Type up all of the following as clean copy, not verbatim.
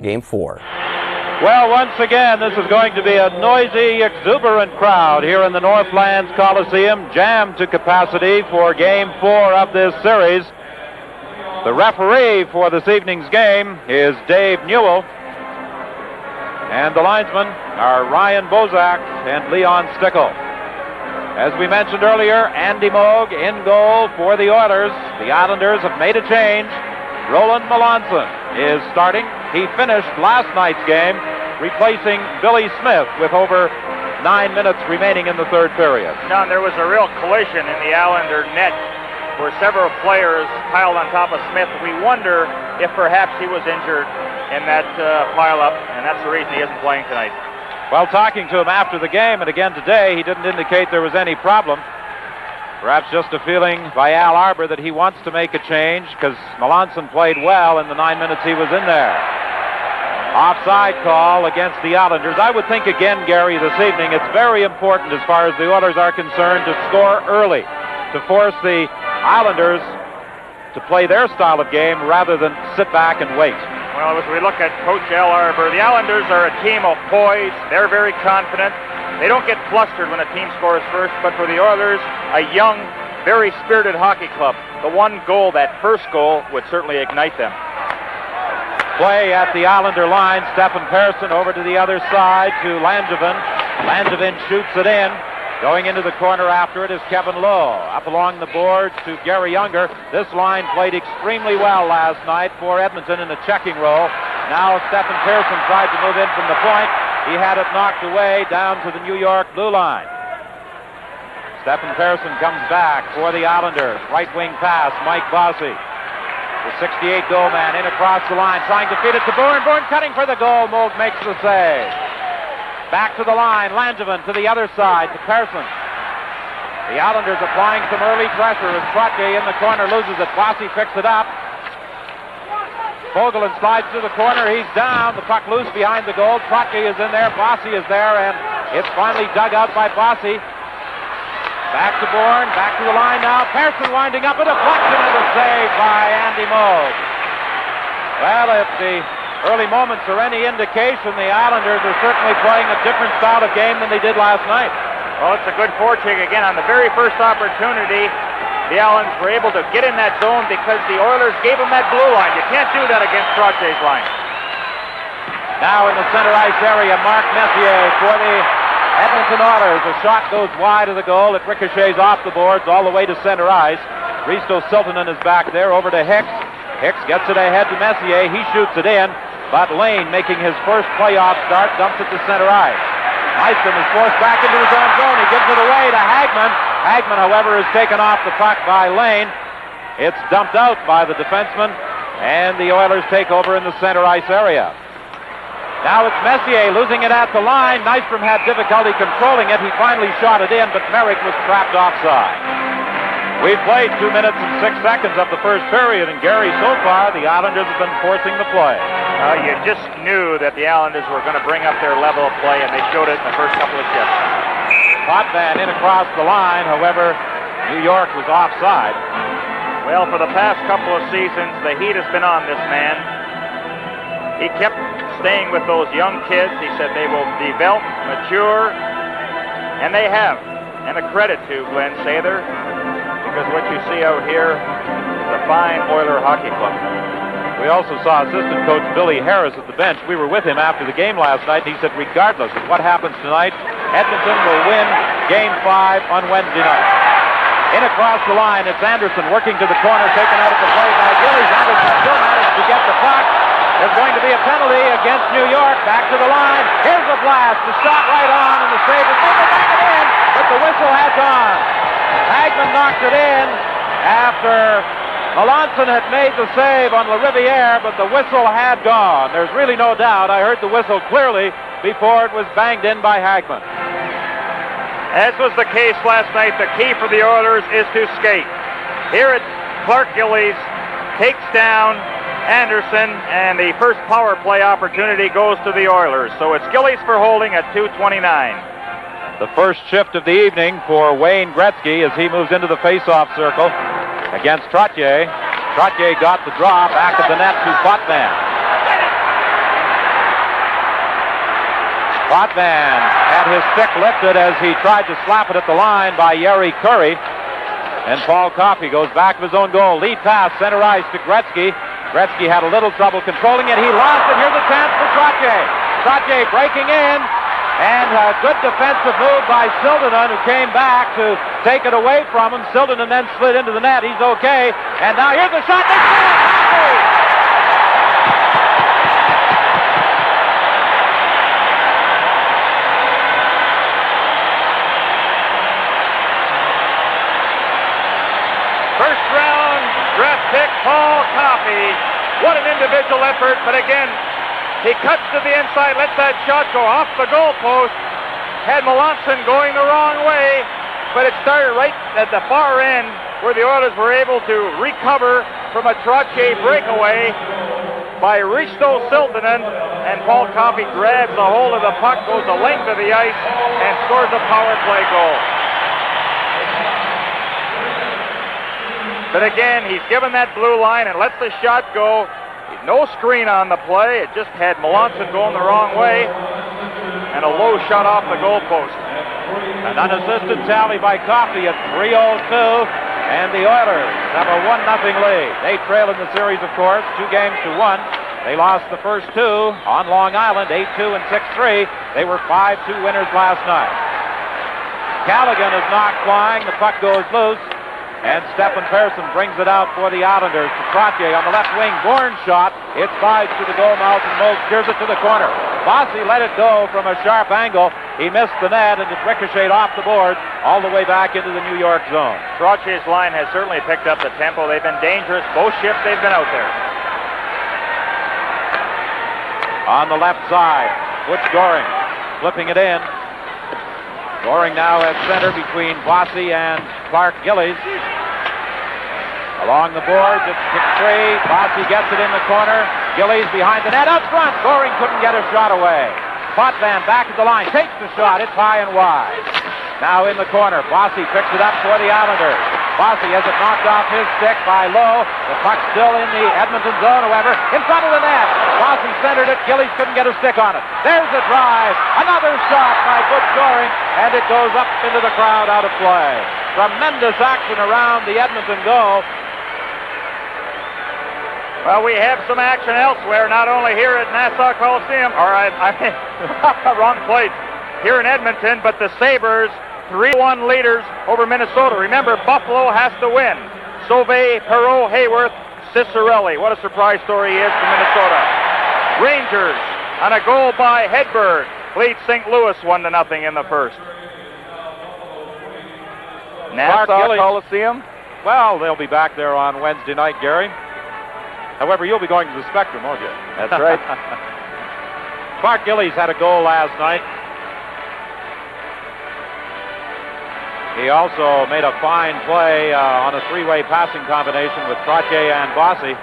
Game 4. Well, once again, this is going to be a noisy, exuberant crowd here in the Northlands Coliseum, jammed to capacity for Game 4 of this series. The referee for this evening's game is Dave Newell, and the linesmen are Ryan Bozak and Leon Stickle. As we mentioned earlier, Andy Moog in goal for the Oilers. The Islanders have made a change. Roland Melanson is starting. He finished last night's game, replacing Billy Smith with over 9 minutes remaining in the third period. John, there was a real collision in the Islander net where several players piled on top of Smith. We wonder if perhaps he was injured in that pile-up, and that's the reason he isn't playing tonight. Well, talking to him after the game, and again today, he didn't indicate there was any problem. Perhaps just a feeling by Al Arbor that he wants to make a change because Melanson played well in the 9 minutes he was in there. Offside call against the Islanders. I would think again, Gary, this evening, it's very important as far as the Oilers are concerned to score early, to force the Islanders to play their style of game rather than sit back and wait. Well, as we look at Coach Al Arbor, the Islanders are a team of poise. They're very confident. They don't get flustered when a team scores first, but for the Oilers, a young, very spirited hockey club. The one goal, that first goal, would certainly ignite them. Play at the Islander line. Stephen Persson over to the other side to Langevin. Langevin shoots it in. Going into the corner after it is Kevin Lowe. Up along the boards to Gary Younger. This line played extremely well last night for Edmonton in a checking role. Now Stephen Persson tried to move in from the point. He had it knocked away down to the New York blue line. Stephen Persson comes back for the Islanders. Right wing pass, Mike Bossy. The 68 goal man in across the line, trying to feed it to Bourne. Bourne cutting for the goal. Moog makes the save. Back to the line, Langevin to the other side, to Persson. The Islanders applying some early pressure as Trottier in the corner loses it. Bossy picks it up. Vogelin slides to the corner, he's down. The puck loose behind the goal. Trottier is in there, Bossy is there, and it's finally dug out by Bossy. Back to Bourne, back to the line now. Persson winding up, a deflection and a save by Andy Moog. Well, if the early moments are any indication, the Islanders are certainly playing a different style of game than they did last night. Well, it's a good forecheck again. On the very first opportunity, the Islanders were able to get in that zone because the Oilers gave them that blue line. You can't do that against Trottier's line. Now in the center ice area, Mark Messier for the Edmonton Oilers. A shot goes wide of the goal. It ricochets off the boards all the way to center ice. Risto Siltanen is back there over to Hicks. Hicks gets it ahead to Messier. He shoots it in. But Lane, making his first playoff start, dumps it to center ice. Eiston is forced back into his own zone. He gives it away to Hagman. Hagman, however, is taken off the puck by Lane. It's dumped out by the defenseman, and the Oilers take over in the center ice area. Now it's Messier losing it at the line. Nystrom had difficulty controlling it. He finally shot it in, but Merrick was trapped offside. We've played 2 minutes and 6 seconds of the first period, and Gary, so far, the Islanders have been forcing the play. You just knew that the Islanders were going to bring up their level of play, and they showed it in the first couple of shifts. Potvin in across the line, however, New York was offside. Well, for the past couple of seasons, the heat has been on this man. He kept staying with those young kids. He said they will develop, mature, and they have. And a credit to Glenn Sather, because what you see out here is a fine Oiler hockey club. We also saw assistant coach Billy Harris at the bench. We were with him after the game last night, and he said regardless of what happens tonight, Edmonton will win Game 5 on Wednesday night. In across the line, it's Anderson working to the corner, taken out of the play by Gillies. Anderson still managed to get the puck. There's going to be a penalty against New York. Back to the line. Here's the blast. The shot right on, and the save is over. Back it in, but the whistle had gone. Hagman knocked it in after Melanson had made the save on LaRiviere, but the whistle had gone. There's really no doubt. I heard the whistle clearly before it was banged in by Hagman. As was the case last night, the key for the Oilers is to skate. Here Clark Gillies takes down Anderson, and the first power play opportunity goes to the Oilers. So it's Gillies for holding at 2:29. The first shift of the evening for Wayne Gretzky as he moves into the face-off circle against Trottier. Trottier got the draw back at the net to Potvin. Potvin had his stick lifted as he tried to slap it at the line by Yeri Curry. And Paul Coffey goes back of his own goal. Lead pass, center ice to Gretzky. Gretzky had a little trouble controlling it. He lost it. Here's a chance for Trottier. Trottier breaking in. And a good defensive move by Siltanen, who came back to take it away from him. Siltanen then slid into the net. He's okay. And now here's the shot. They score! First round draft pick Paul Coffey. What an individual effort, but again, he cuts to the inside, lets that shot go off the goalpost. Had Melanson going the wrong way, but it started right at the far end where the Oilers were able to recover from a Trottier breakaway by Risto Siltanen, and Paul Coffey grabs a hold of the puck, goes the length of the ice, and scores a power play goal. But again, he's given that blue line and lets the shot go. No screen on the play. It just had Melanson going the wrong way. And a low shot off the goalpost. An unassisted tally by Coffey at 3:02. And the Oilers have a 1-0 lead. They trail in the series, of course, 2-1. They lost the first two on Long Island, 8-2 and 6-3. They were 5-2 winners last night. Callaghan is knocked flying. The puck goes loose. And Stephen Persson brings it out for the Islanders to Trottier on the left wing. Bourne shot. It slides to the goal mouth and Moog steers it to the corner. Bossy let it go from a sharp angle. He missed the net and it ricocheted off the boards all the way back into the New York zone. Trottier's line has certainly picked up the tempo. They've been dangerous. Both shifts they've been out there. On the left side, Butch Goring flipping it in. Goring now at center between Bossy and Clark Gillies. Along the boards, it's kick free. Bossy gets it in the corner. Gillies behind the net. Up front, Goring couldn't get a shot away. Potvin back at the line, takes the shot. It's high and wide. Now in the corner, Bossy picks it up for the Islanders. Bossy has it knocked off his stick by Lowe. The puck still in the Edmonton zone, however. In front of the net. Bossy centered it. Gillies couldn't get a stick on it. There's the drive. Another shot by Butch Goring, and it goes up into the crowd out of play. Tremendous action around the Edmonton goal. Well, we have some action elsewhere, not only here at Nassau Coliseum, or wrong place, here in Edmonton, but the Sabres 3-1 leaders over Minnesota. Remember, Buffalo has to win. Sauvé, Perreault, Hayworth, Cicerelli. What a surprise story he is for Minnesota. Rangers on a goal by Hedberg lead St. Louis 1-0 in the first. Nassau Coliseum. Well, they'll be back there on Wednesday night, Gary. However, you'll be going to the Spectrum, won't you? That's right. Clark Gillies had a goal last night. He also made a fine play on a three-way passing combination with Trottier and Bossy.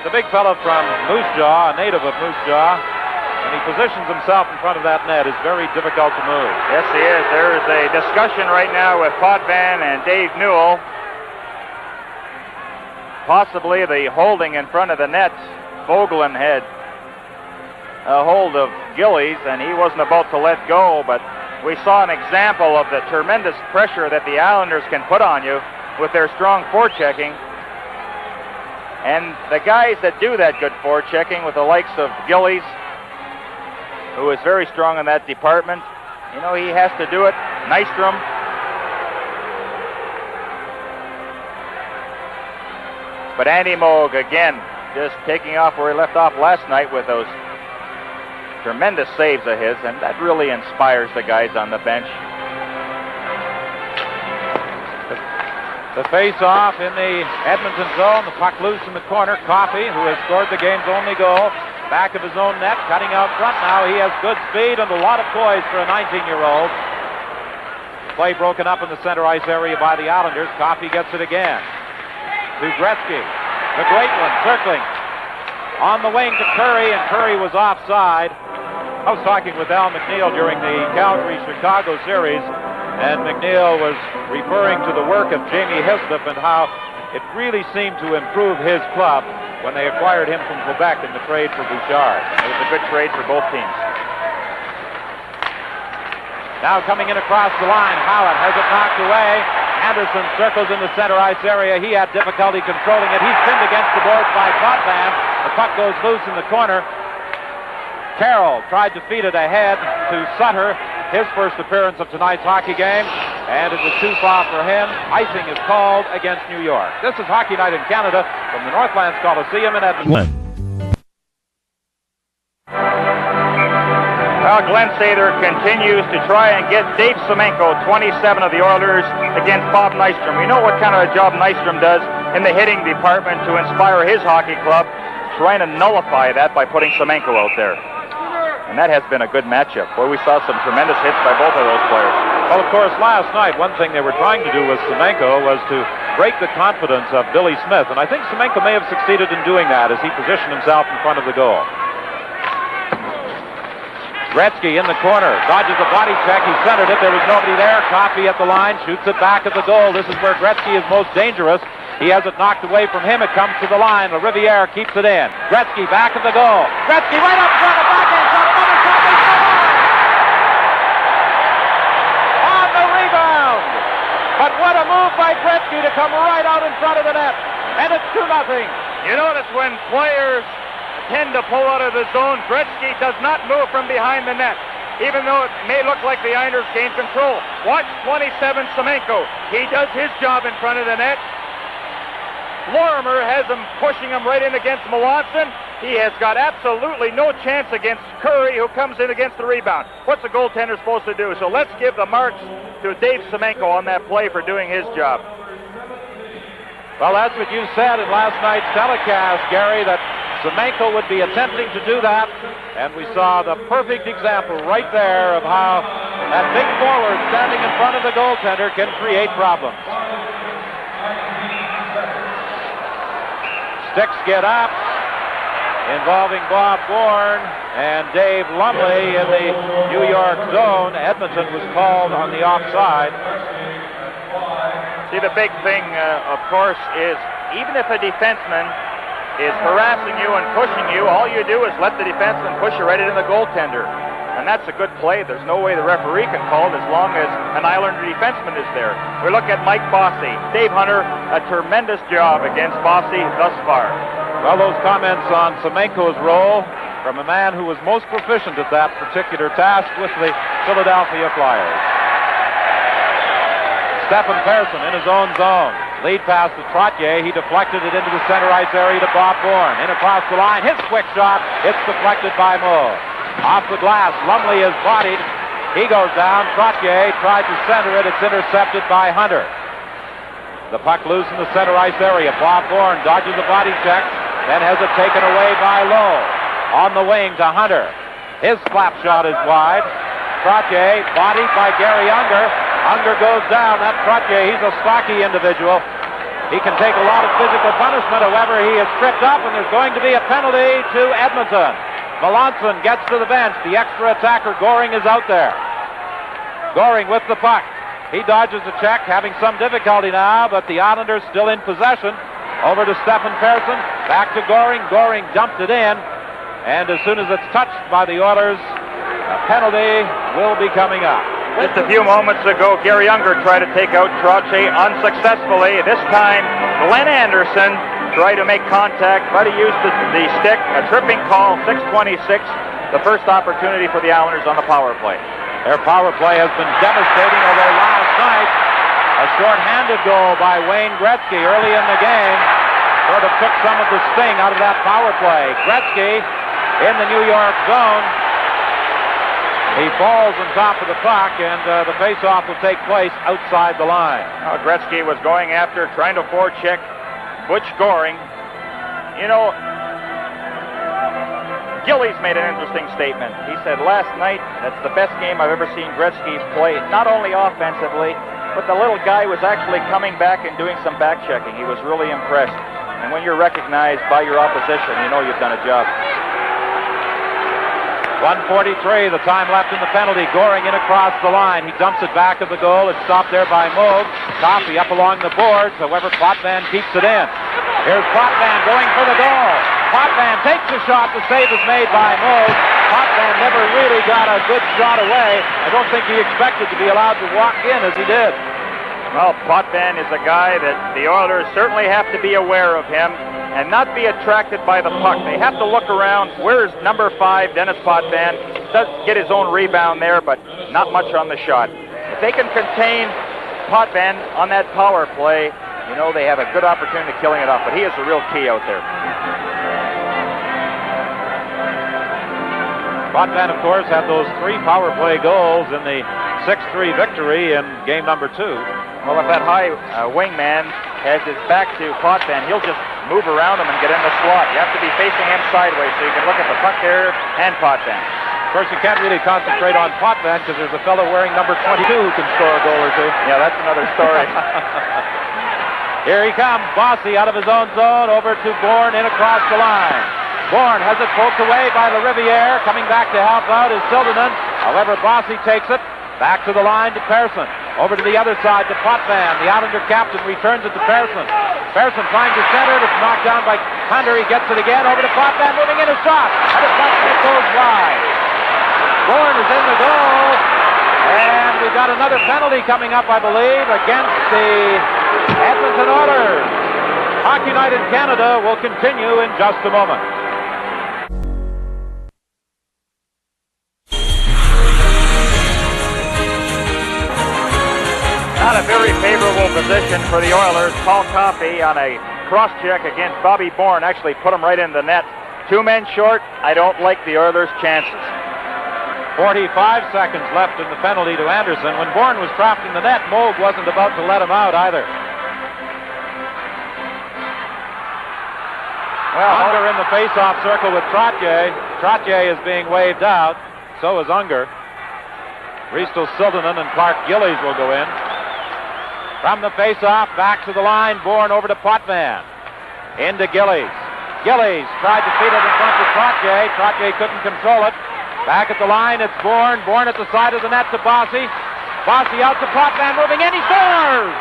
The big fella from Moose Jaw, a native of Moose Jaw, and he positions himself in front of that net. It's very difficult to move. Yes, he is. There is a discussion right now with Potvin and Dave Newell. Possibly the holding in front of the net. Vogelin had a hold of Gillies, and he wasn't about to let go, but we saw an example of the tremendous pressure that the Islanders can put on you with their strong forechecking. And the guys that do that good forechecking, with the likes of Gillies, who is very strong in that department, you know, he has to do it. Nystrom. But Andy Moog, again, just taking off where he left off last night with those tremendous saves of his, and that really inspires the guys on the bench. The face-off in the Edmonton zone, the puck loose in the corner. Coffey, who has scored the game's only goal, back of his own net, cutting out front now. He has good speed and a lot of poise for a 19-year-old. Play broken up in the center ice area by the Islanders. Coffey gets it again to Gretzky. The great one circling on the wing to Curry, and Curry was offside. I was talking with Al McNeil during the Calgary-Chicago series, and McNeil was referring to the work of Jamie Hislop and how it really seemed to improve his club when they acquired him from Quebec in the trade for Bouchard. It was a good trade for both teams. Now coming in across the line, Howlett has it knocked away. Anderson circles in the center ice area. He had difficulty controlling it. He's pinned against the boards by Potvin. The puck goes loose in the corner. Carroll tried to feed it ahead to Sutter, his first appearance of tonight's hockey game, and it was too far for him. Icing is called against New York. This is Hockey Night in Canada from the Northlands Coliseum in Edmonton. Well, Glenn Sather continues to try and get Dave Semenko, 27 of the Oilers, against Bob Nystrom. We know what kind of a job Nystrom does in the hitting department to inspire his hockey club, trying to nullify that by putting Semenko out there. And that has been a good matchup, where we saw some tremendous hits by both of those players. Well, of course, last night, one thing they were trying to do with Semenko was to break the confidence of Billy Smith, and I think Semenko may have succeeded in doing that as he positioned himself in front of the goal. Gretzky in the corner, dodges a body check, he centered it, there was nobody there. Coffey at the line, shoots it back at the goal. This is where Gretzky is most dangerous. He has it knocked away from him, it comes to the line. Riviere keeps it in. Gretzky back at the goal. Gretzky right up front, a backhand shot, another shot, they score! On the rebound! But what a move by Gretzky to come right out in front of the net. And it's 2-0. You notice when players tend to pull out of the zone, Gretzky does not move from behind the net, even though it may look like the Islanders gain control. Watch 27 Semenko. He does his job in front of the net. Lorimer has him pushing him right in against Melanson. He has got absolutely no chance against Curry, who comes in against the rebound. What's the goaltender supposed to do? So let's give the marks to Dave Semenko on that play for doing his job. Well, that's what you said in last night's telecast, Gary, that Semenko would be attempting to do that, and we saw the perfect example right there of how that big forward standing in front of the goaltender can create problems. Sticks get up, involving Bob Bourne and Dave Lumley in the New York zone. Edmonton was called on the offside. See, the big thing, of course, is even if a defenseman is harassing you and pushing you, all you do is let the defenseman push you right into the goaltender. And that's a good play. There's no way the referee can call it as long as an Islander defenseman is there. We look at Mike Bossy. Dave Hunter, a tremendous job against Bossy thus far. Well, those comments on Semenko's role from a man who was most proficient at that particular task with the Philadelphia Flyers. Stephen Pearson in his own zone. Lead pass to Trottier. He deflected it into the center ice area to Bob Bourne. In across the line. His quick shot. It's deflected by Moe. Off the glass. Lumley is bodied. He goes down. Trottier tried to center it. It's intercepted by Hunter. The puck loose in the center ice area. Bob Bourne dodges a body check. Then has it taken away by Lowe. On the wing to Hunter. His slap shot is wide. Trottier bodied by Gary Unger. Unger goes down. That Trottier, he's a stocky individual. He can take a lot of physical punishment. However, he is tripped up, and there's going to be a penalty to Edmonton. Melanson gets to the bench. The extra attacker, Goring, is out there. Goring with the puck. He dodges the check, having some difficulty now, but the Islanders still in possession. Over to Stephen Pearson. Back to Goring. Goring dumped it in. And as soon as it's touched by the Oilers, a penalty will be coming up. Just a few moments ago, Gary Unger tried to take out Trottier unsuccessfully. This time, Glenn Anderson tried to make contact, but he used the stick. A tripping call, 6:26. The first opportunity for the Islanders on the power play. Their power play has been devastating, although last night, a short-handed goal by Wayne Gretzky early in the game sort of took some of the sting out of that power play. Gretzky in the New York zone. He falls on top of the puck, and the face-off will take place outside the line. Gretzky was going after, trying to forecheck Butch Goring. You know, Gillies made an interesting statement. He said, last night, that's the best game I've ever seen Gretzky play, not only offensively, but the little guy was actually coming back and doing some back-checking. He was really impressed. And when you're recognized by your opposition, you know you've done a job. 1:43, the time left in the penalty. Goring in across the line. He dumps it back at the goal. It's stopped there by Moog. Coffey up along the boards. However, Potvin keeps it in. Here's Potvin going for the goal. Potvin takes the shot. The save is made by Moog. Potvin never really got got a good shot away. I don't think he expected to be allowed to walk in as he did. Well, Potvin is a guy that the Oilers certainly have to be aware of him and not be attracted by the puck. They have to look around. Where's number 5, Dennis Potvin? Does get his own rebound there, but not much on the shot. If they can contain Potvin on that power play, you know, they have a good opportunity of killing it off, but he is the real key out there. Potvin, of course, had those 3 power play goals in the 6-3 victory in game number 2. Well, if that high wingman has his back to Potvin, he'll just move around him and get in the slot. You have to be facing him sideways so you can look at the puck there and Potvin. Of course, you can't really concentrate on Potvin because there's a fellow wearing number 22 who can score a goal or two. Yeah, that's another story. Here he comes, Bossy out of his own zone, over to Bourne, in across the line. Bourne has it poked away by LaRiviere. Coming back to help out is Siltanen. However, Bossy takes it back to the line to Persson. Over to the other side to Potvin. The Islander captain returns it to Persson. Persson trying to center it. It's knocked down by Hunter. He gets it again. Over to Potvin, moving in a shot. And the puck goes wide. Bourne is in the goal. And we've got another penalty coming up, I believe, against the Edmonton Oilers. Hockey Night in Canada will continue in just a moment. Not a very favorable position for the Oilers. Paul Coffey on a cross-check against Bobby Bourne actually put him right in the net. 2 men short. I don't like the Oilers' chances. 45 seconds left in the penalty to Anderson. When Bourne was trapped in the net, Moog wasn't about to let him out either. Well, Unger in the face-off circle with Trottier. Trottier is being waved out. So is Unger. Risto Siltanen and Clark Gillies will go in. From the face-off, back to the line, Bourne over to Potvin. Into Gillies. Gillies tried to feed it in front to Trottier. Trottier couldn't control it. Back at the line, it's Bourne. Bourne at the side of the net to Bossy. Bossy out to Potvin, moving in, he scores!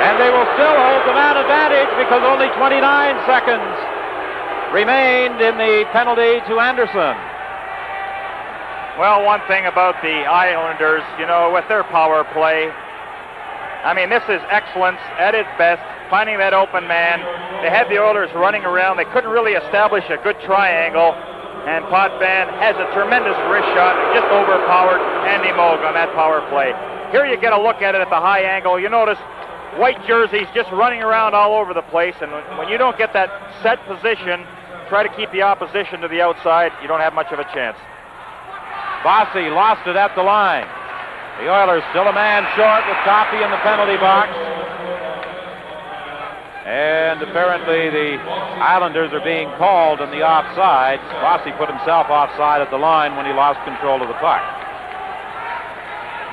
And they will still hold the man advantage because only 29 seconds remained in the penalty to Anderson. Well, one thing about the Islanders, you know, with their power play, I mean, this is excellence at its best, finding that open man. They had the Oilers running around. They couldn't really establish a good triangle, and Potvin has a tremendous wrist shot, just overpowered Andy Moog on that power play. Here you get a look at it at the high angle. You notice white jerseys just running around all over the place, and when you don't get that set position, try to keep the opposition to the outside, you don't have much of a chance. Bossy lost it at the line. The Oilers still a man short with Coffey in the penalty box. And apparently the Islanders are being called in the offside. Bossy put himself offside at the line when he lost control of the puck.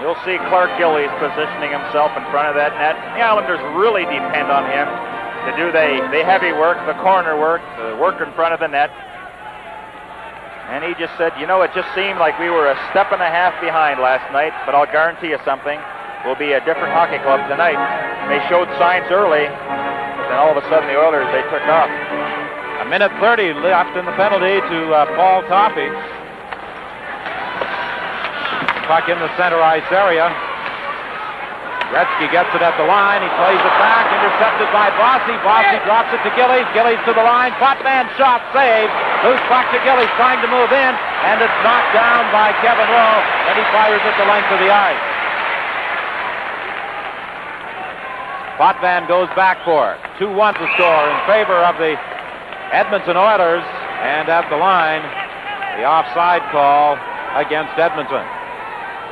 You'll see Clark Gillies positioning himself in front of that net. The Islanders really depend on him to do the heavy work, the corner work, the work in front of the net. And he just said, you know, it just seemed like we were a step and a half behind last night, but I'll guarantee you something. We'll be a different hockey club tonight. They showed signs early, but then all of a sudden the Oilers, they took off. A minute 30 left in the penalty to Paul Coffey. Puck in the center ice area. Gretzky gets it at the line. He plays it back, intercepted by Bossy. Bossy drops it to Gillies. Gillies to the line. Potvin shot, save. Loose puck to Gillies, trying to move in, and it's knocked down by Kevin Rowe, and he fires it the length of the ice. Potvin goes back for it. 2-1 to score in favor of the Edmonton Oilers, and at the line, the offside call against Edmonton.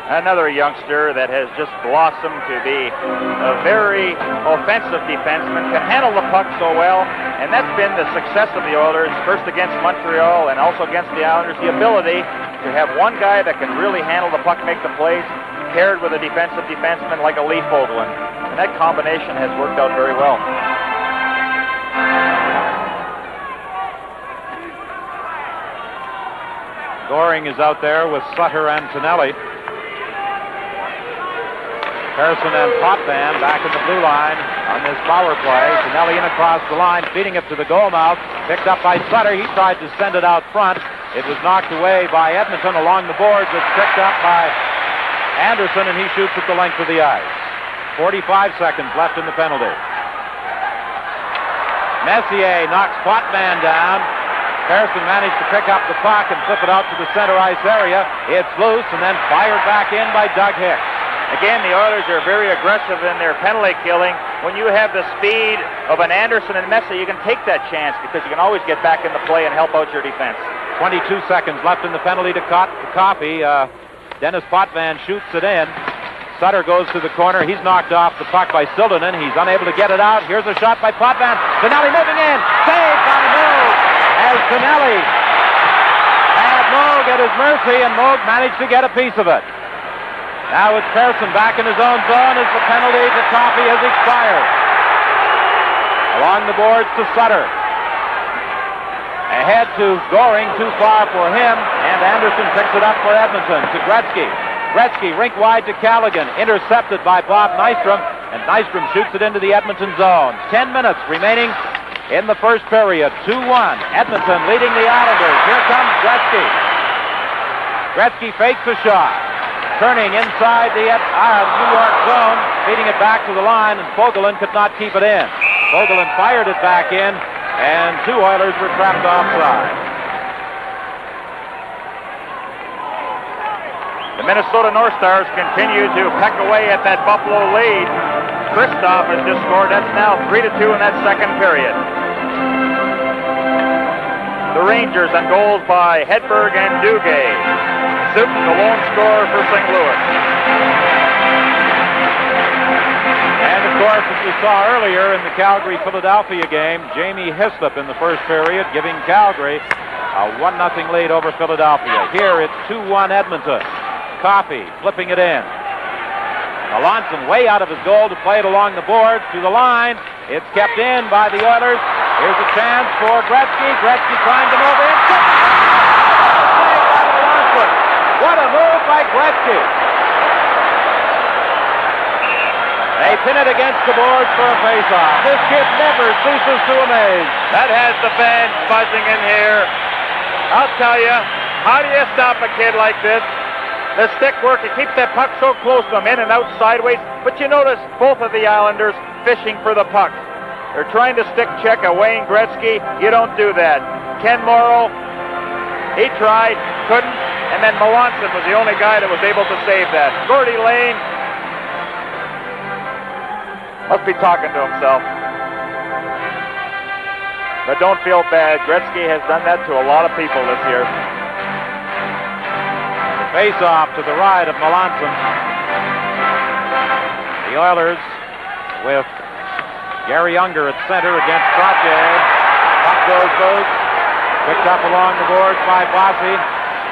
Another youngster that has just blossomed to be a very offensive defenseman, can handle the puck so well, and that's been the success of the Oilers, first against Montreal and also against the Islanders, the ability to have one guy that can really handle the puck, make the plays, paired with a defensive defenseman like a Lee Fogelin. And that combination has worked out very well. Goring is out there with Sutter and Tonelli. Persson and Potvin back in the blue line on this power play. Tonelli in across the line, feeding it to the goal mouth. Picked up by Sutter. He tried to send it out front. It was knocked away by Edmonton along the boards. It's picked up by Anderson, and he shoots at the length of the ice. 45 seconds left in the penalty. Messier knocks Potvin down. Pearson managed to pick up the puck and flip it out to the center ice area. It's loose and then fired back in by Doug Hicks. Again, the Oilers are very aggressive in their penalty killing. When you have the speed of an Anderson and Messier, you can take that chance because you can always get back in the play and help out your defense. 22 seconds left in the penalty to Coffey. Dennis Potvin shoots it in. Sutter goes to the corner. He's knocked off the puck by Siltanen. He's unable to get it out. Here's a shot by Potvin. Stanley moving in. Saved by Moog. As Stanley had Moog at his mercy, and Moog managed to get a piece of it. Now it's Pearson back in his own zone as the penalty to Coffey has expired. Along the boards to Sutter. Ahead to Goring, too far for him, and Anderson picks it up for Edmonton to Gretzky. Gretzky rink wide to Callaghan, intercepted by Bob Nystrom, and Nystrom shoots it into the Edmonton zone. 10 minutes remaining in the first period. 2-1. Edmonton leading the Islanders. Here comes Gretzky. Gretzky fakes the shot. Turning inside the New York zone, feeding it back to the line, and Fogelin could not keep it in. Fogelin fired it back in, and two Oilers were trapped offside. The Minnesota North Stars continue to peck away at that Buffalo lead. Kristoff has just scored. That's now 3-2 in that second period. The Rangers on goals by Hedberg and Duguay. Sutton, the lone scorer for St. Louis. And of course, as we saw earlier in the Calgary-Philadelphia game, Jamie Hislop in the first period giving Calgary a 1-0 lead over Philadelphia. Here it's 2-1 Edmonton. Coffey flipping it in. Melanson way out of his goal to play it along the boards to the line. It's kept in by the Oilers. Here's a chance for Gretzky. Gretzky trying to move in. What a move by Gretzky. They pin it against the boards for a face-off. This kid never ceases to amaze. That has the fans buzzing in here. I'll tell you, how do you stop a kid like this? The stick work, it keeps that puck so close to him, in and out sideways. But you notice both of the Islanders fishing for the puck. They're trying to stick check a Wayne Gretzky. You don't do that. Ken Morrow, he tried, couldn't. And then Melanson was the only guy that was able to save that. Gordy Lane must be talking to himself. But don't feel bad. Gretzky has done that to a lot of people this year. Face-off to the right of Melanson. The Oilers with Gary Unger at center against Trottier. Puck goes loose. Picked up along the boards by Bossy.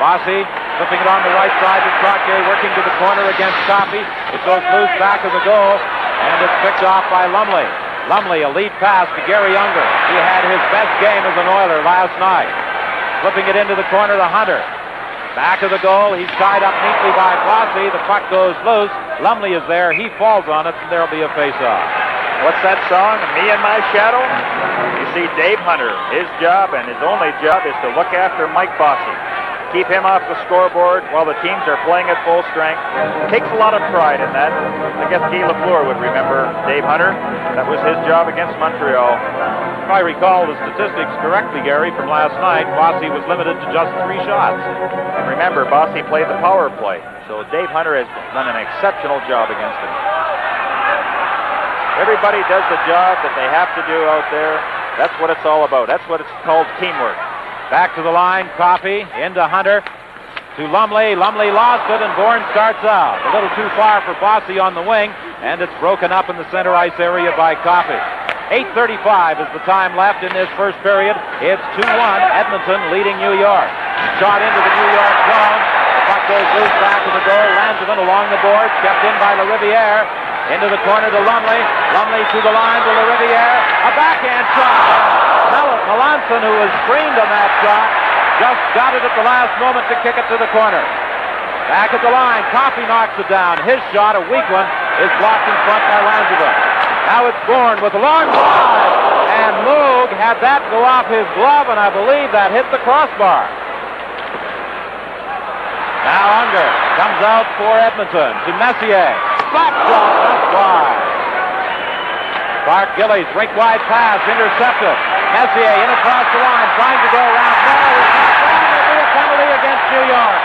Bossy flipping it on the right side to Trottier, working to the corner against Coffey. It goes loose back of the goal, and it's picked off by Lumley. Lumley, a lead pass to Gary Unger. He had his best game as an Oiler last night. Flipping it into the corner to Hunter. Back of the goal, he's tied up neatly by Bossy. The puck goes loose. Lumley is there. He falls on it, and there'll be a face-off. What's that song? Me and My Shadow? You see, Dave Hunter, his job and his only job is to look after Mike Bossy. Keep him off the scoreboard while the teams are playing at full strength. Takes a lot of pride in that. I guess Guy Lafleur would remember Dave Hunter. That was his job against Montreal. If I recall the statistics correctly, Gary, from last night, Bossy was limited to just 3 shots. And remember, Bossy played the power play. So Dave Hunter has done an exceptional job against him. Everybody does the job that they have to do out there. That's what it's all about. That's what it's called, teamwork. Back to the line, Coffey, into Hunter, to Lumley. Lumley lost it, and Bourne starts out. A little too far for Bossy on the wing, and it's broken up in the center ice area by Coffey. 8:35 is the time left in this first period. It's 2-1, Edmonton leading New York. Shot into the New York zone. The puck goes loose back to the goal. Langevin along the boards, kept in by LaRiviere. Into the corner to Lumley. Lumley to the line to LaRiviere. A backhand shot. Melanson, who was screened on that shot, just got it at the last moment to kick it to the corner. Back at the line, Coffey knocks it down. His shot, a weak one, is blocked in front by Langevin. Now it's Bourne with a long drive, and Moog had that go off his glove, and I believe that hit the crossbar. Now Unger comes out for Edmonton to Messier. Slap shot, just wide. Clark Gillies, rink wide pass, intercepted. Messier in across the line, trying to go around. No, it's not down. There'll be a penalty against New York.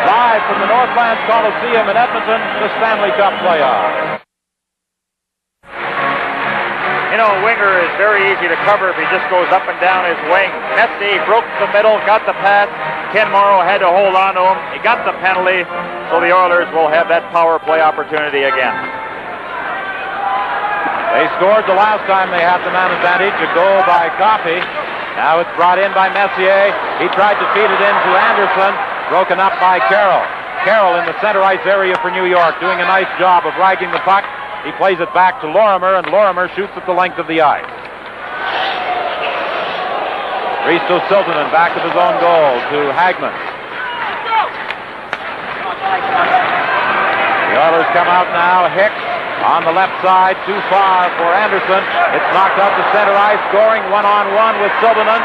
Live from the Northlands Coliseum in Edmonton, the Stanley Cup playoffs. You know, Winger is very easy to cover if he just goes up and down his wing. Messier broke the middle, got the pass. Ken Morrow had to hold on to him. He got the penalty, so the Oilers will have that power play opportunity again. They scored the last time they had the man advantage, a goal by Coffey. Now it's brought in by Messier. He tried to feed it into Anderson, broken up by Carroll. Carroll in the center ice area for New York, doing a nice job of ragging the puck. He plays it back to Lorimer, and Lorimer shoots at the length of the ice. Risto Siltanen back of his own goal to Hagman. The Oilers come out now. Hicks on the left side, too far for Anderson. It's knocked out to center ice. Goring one-on-one with Siltanen.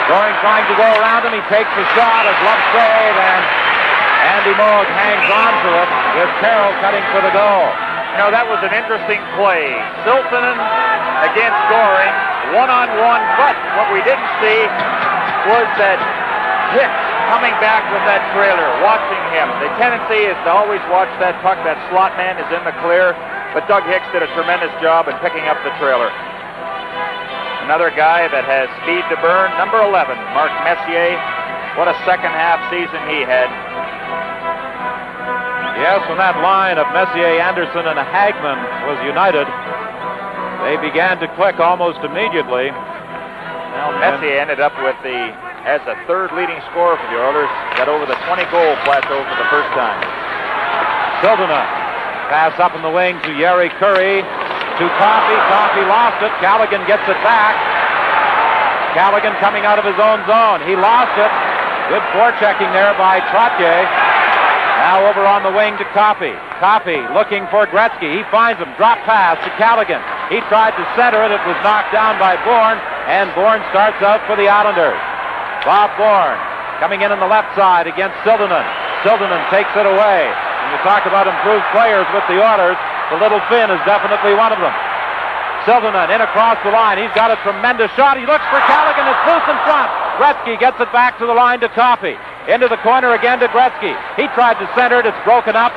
Goring trying to go around him. He takes the shot, a glove save, and Andy Moog hangs on to it with Carroll cutting for the goal. You know, that was an interesting play. Siltanen against Goring, one-on-one, but what we didn't see was that Hicks coming back with that trailer, watching him. The tendency is to always watch that puck. That slot man is in the clear, but Doug Hicks did a tremendous job in picking up the trailer. Another guy that has speed to burn, number 11, Mark Messier. What a second half season he had. Yes, when that line of Messier, Anderson, and Hagman was united, they began to click almost immediately. Well, Messier ended up with as the third leading scorer for the Oilers, got over the 20-goal plateau for the first time. Siltanen, pass up in the wing to Yeri Curry, to Coffey. Coffey lost it. Callaghan gets it back. Callaghan coming out of his own zone. He lost it. Good forechecking there by Trottier. Now over on the wing to Coffey. Coffey looking for Gretzky. He finds him. Drop pass to Callaghan. He tried to center it. It was knocked down by Bourne, and Bourne starts out for the Islanders. Bob Bourne coming in on the left side against Siltanen. Siltanen takes it away. When you talk about improved players with the Oilers, the little Finn is definitely one of them. Siltanen in across the line. He's got a tremendous shot. He looks for Callaghan. It's loose in front. Gretzky gets it back to the line to Coffey. Into the corner again to Gretzky. He tried to center it. It's broken up.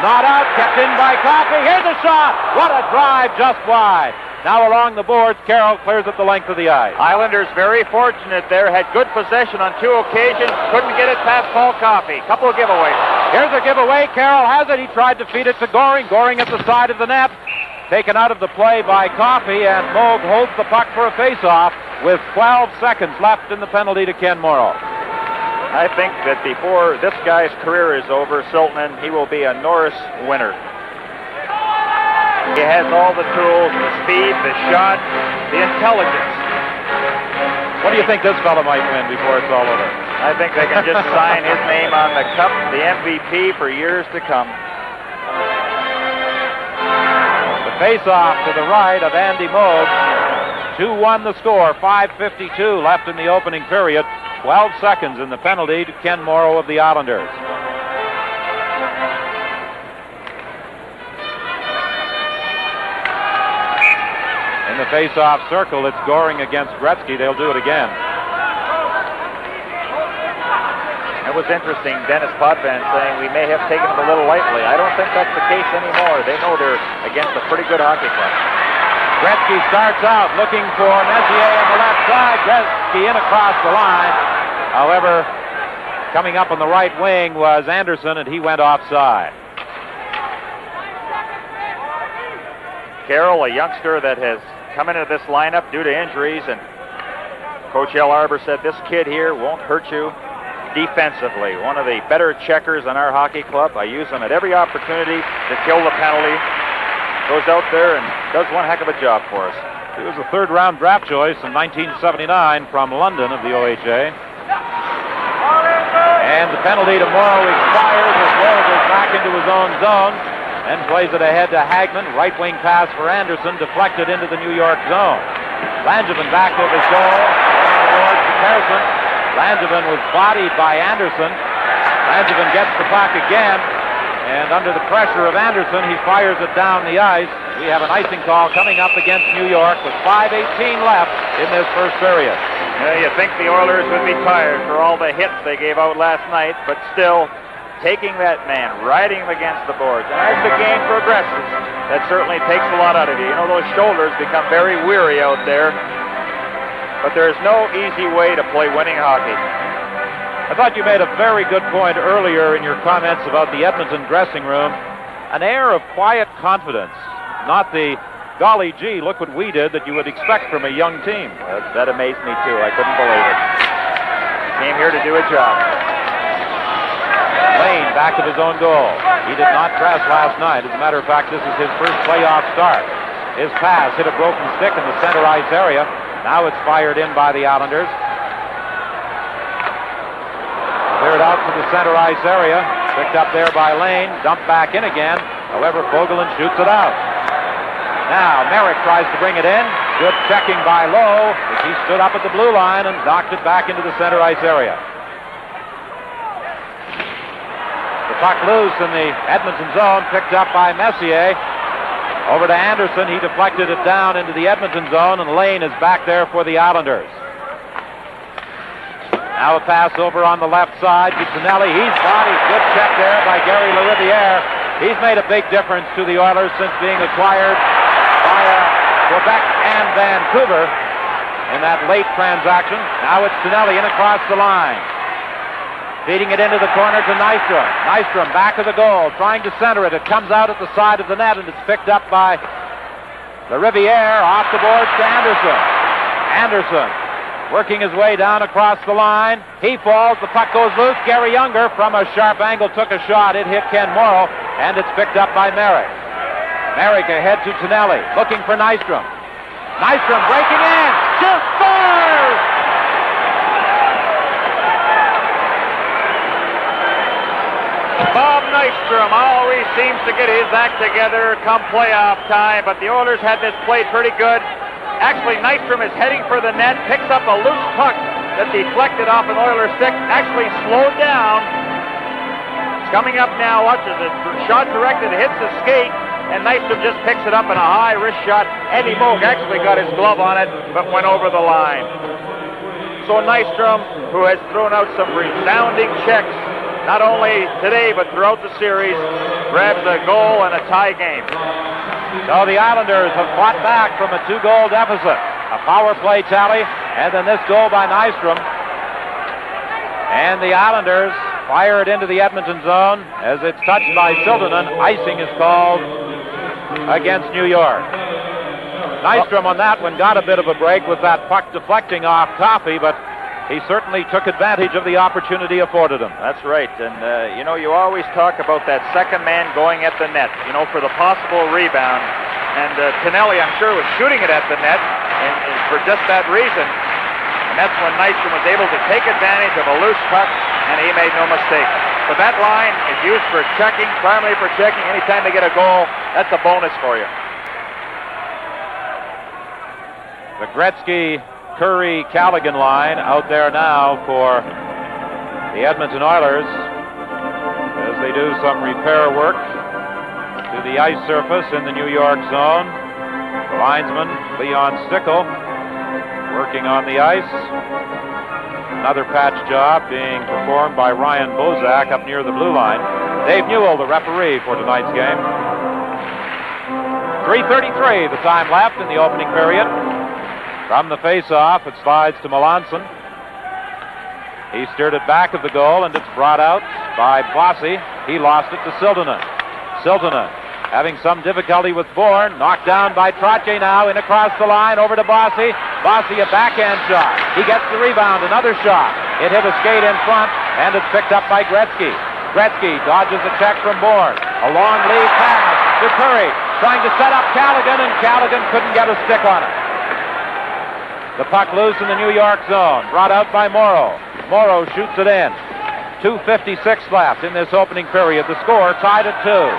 Not out. Kept in by Coffey. Here's a shot. What a drive just wide. Now along the boards, Carroll clears at the length of the ice. Islanders very fortunate there. Had good possession on two occasions. Couldn't get it past Paul Coffey. Couple of giveaways. Here's a giveaway. Carroll has it. He tried to feed it to Goring. Goring at the side of the net. Taken out of the play by Coffey, and Moog holds the puck for a face-off with 12 seconds left in the penalty to Ken Morrow. I think that before this guy's career is over, Siltanen, he will be a Norris winner. He has all the tools, the speed, the shot, the intelligence. What do you think this fellow might win before it's all over? I think they can just sign his name on the cup, the MVP for years to come. The face-off to the right of Andy Moog. 2-1 the score, 5:52 left in the opening period. 12 seconds in the penalty to Ken Morrow of the Islanders. In the face-off circle, it's Goring against Gretzky. They'll do it again. It was interesting, Dennis Potvin saying we may have taken it a little lightly. I don't think that's the case anymore. They know they're against a pretty good hockey club. Gretzky starts out looking for Messier on the left side. Gretzky in across the line. However, coming up on the right wing was Anderson, and he went offside. Carroll, a youngster that has come into this lineup due to injuries, and Coach L. Arbor said this kid here won't hurt you defensively. One of the better checkers in our hockey club. I use him at every opportunity to kill the penalty. Goes out there and does one heck of a job for us. He was a third-round draft choice in 1979 from London of the OHA. And the penalty to Morrow expires as Morrow goes back into his own zone and plays it ahead to Hagman. Right wing pass for Anderson, deflected into the New York zone. Langevin back to his goal. Down towards Pearson. Langevin was bodied by Anderson. Langevin gets the puck again. And under the pressure of Anderson, he fires it down the ice. We have an icing call coming up against New York with 5:18 left in this first period. Yeah, you think the Oilers would be tired for all the hits they gave out last night, but still taking that man, riding him against the boards. And as the game progresses, that certainly takes a lot out of you. You know, those shoulders become very weary out there, but there's no easy way to play winning hockey. I thought you made a very good point earlier in your comments about the Edmonton dressing room. An air of quiet confidence, not the golly gee, look what we did that you would expect from a young team. That amazed me too. I couldn't believe it. Came here to do a job. Lane back of his own goal. He did not dress last night. As a matter of fact, this is his first playoff start. His pass hit a broken stick in the center ice area. Now it's fired in by the Islanders. Cleared out to the center ice area. Picked up there by Lane. Dumped back in again. However, Fogelin shoots it out. Now Merrick tries to bring it in. Good checking by Lowe as he stood up at the blue line and knocked it back into the center ice area. The puck loose in the Edmonton zone. Picked up by Messier. Over to Anderson. He deflected it down into the Edmonton zone, and Lane is back there for the Islanders. Now a pass over on the left side to Stanley. He's bodied. Good check there by Gary LaRiviere. He's made a big difference to the Oilers since being acquired by Quebec and Vancouver in that late transaction. Now it's Stanley in across the line. Feeding it into the corner to Nystrom. Nystrom back of the goal, trying to center it. It comes out at the side of the net, and it's picked up by LaRiviere. Off the boards to Anderson. Anderson working his way down across the line. He falls. The puck goes loose. Gary Younger from a sharp angle took a shot. It hit Ken Morrow, and it's picked up by Merrick. Merrick ahead to Tonelli, looking for Nystrom. Nystrom breaking in. Shoots, scores! Bob Nystrom always seems to get his act together come playoff time, but the Oilers had this played pretty good. Actually, Nystrom is heading for the net, picks up a loose puck that deflected off an Oilers stick, actually slowed down. It's coming up now, watch as the shot directed, hits the skate, and Nystrom just picks it up in a high wrist shot. Eddie Moog actually got his glove on it, but went over the line. So Nystrom, who has thrown out some resounding checks, not only today, but throughout the series, grabs a goal and a tie game. So the Islanders have fought back from a 2-goal deficit. A power play tally, and then this goal by Nystrom. And the Islanders fire it into the Edmonton zone as it's touched by Siltanen. Icing is called against New York. Nystrom on that one got a bit of a break with that puck deflecting off Toffee, but he certainly took advantage of the opportunity afforded him. That's right. And, you know, you always talk about that second man going at the net, you know, for the possible rebound. And Tonelli, I'm sure, was shooting it at the net and for just that reason. And that's when Nystrom was able to take advantage of a loose puck, and he made no mistake. But that line is used for checking, primarily for checking. Anytime they get a goal, that's a bonus for you. The Gretzky Curry-Callaghan line out there now for the Edmonton Oilers as they do some repair work to the ice surface in the New York zone. The linesman, Leon Stickle, working on the ice. Another patch job being performed by Ryan Bozak up near the blue line. Dave Newell, the referee for tonight's game. 3:33 the time left in the opening period. From the face-off, it slides to Melanson. He steered it back of the goal, and it's brought out by Bossy. He lost it to Siltanen. Siltanen having some difficulty with Bourne. Knocked down by Trottier now, in across the line, over to Bossy. Bossy, a backhand shot. He gets the rebound, another shot. It hit a skate in front, and it's picked up by Gretzky. Gretzky dodges a check from Bourne. A long lead pass to Curry, trying to set up Callaghan, and Callaghan couldn't get a stick on it. The puck loose in the New York zone, brought out by Morrow. Morrow shoots it in. 2:56 left in this opening period. The score tied at 2.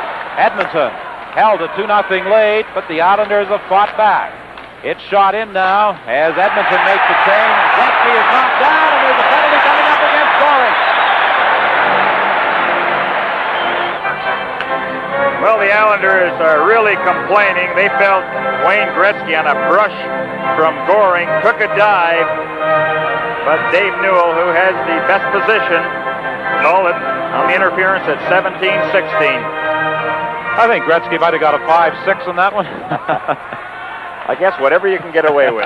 Edmonton held a 2-0 lead, but the Islanders have fought back. It's shot in now as Edmonton makes the change. Gretzky is knocked down, and there's a penalty coming up against Goring. Well, the Islanders are really complaining. They felt Wayne Gretzky on a brush from Goring took a dive, but Dave Newell, who has the best position, called it on the interference at 17-16. I think Gretzky might have got a 5-6 on that one. I guess whatever you can get away with.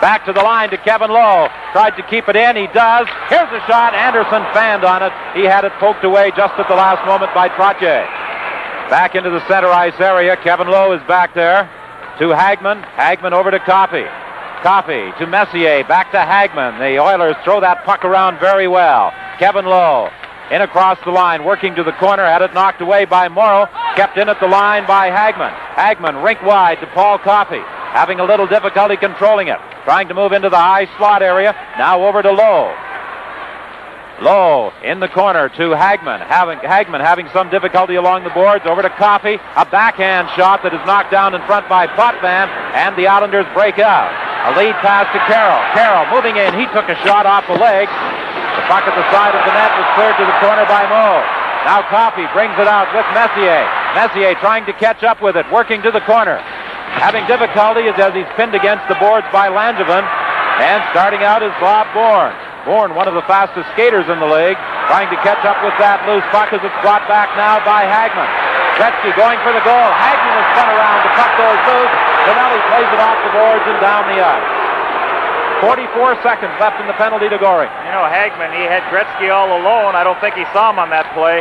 Back to the line to Kevin Lowe. Tried to keep it in. He does. Here's the shot. Anderson fanned on it. He had it poked away just at the last moment by Trottier. Back into the center ice area. Kevin Lowe is back there to Hagman. Hagman over to Coffey. Coffey to Messier. Back to Hagman. The Oilers throw that puck around very well. Kevin Lowe in across the line, working to the corner. Had it knocked away by Morrow. Kept in at the line by Hagman. Hagman rink wide to Paul Coffey. Having a little difficulty controlling it. Trying to move into the high slot area. Now over to Lowe. Lowe in the corner to Hagman. Hagman having some difficulty along the boards. Over to Coffey. A backhand shot that is knocked down in front by Potvin, and the Islanders break out. A lead pass to Carroll. Carroll moving in. He took a shot off the leg. The puck at the side of the net was cleared to the corner by Moe. Now Coffey brings it out with Messier. Messier trying to catch up with it, working to the corner. Having difficulty as he's pinned against the boards by Langevin. And starting out is Bob Bourne. Bourne, one of the fastest skaters in the league, trying to catch up with that loose puck as it's brought back now by Hagman. Gretzky going for the goal. Hagman is spun around. The puck goes loose. Tonelli plays it off the boards and down the ice. 44 seconds left in the penalty to Goring. You know, Hagman, he had Gretzky all alone. I don't think he saw him on that play.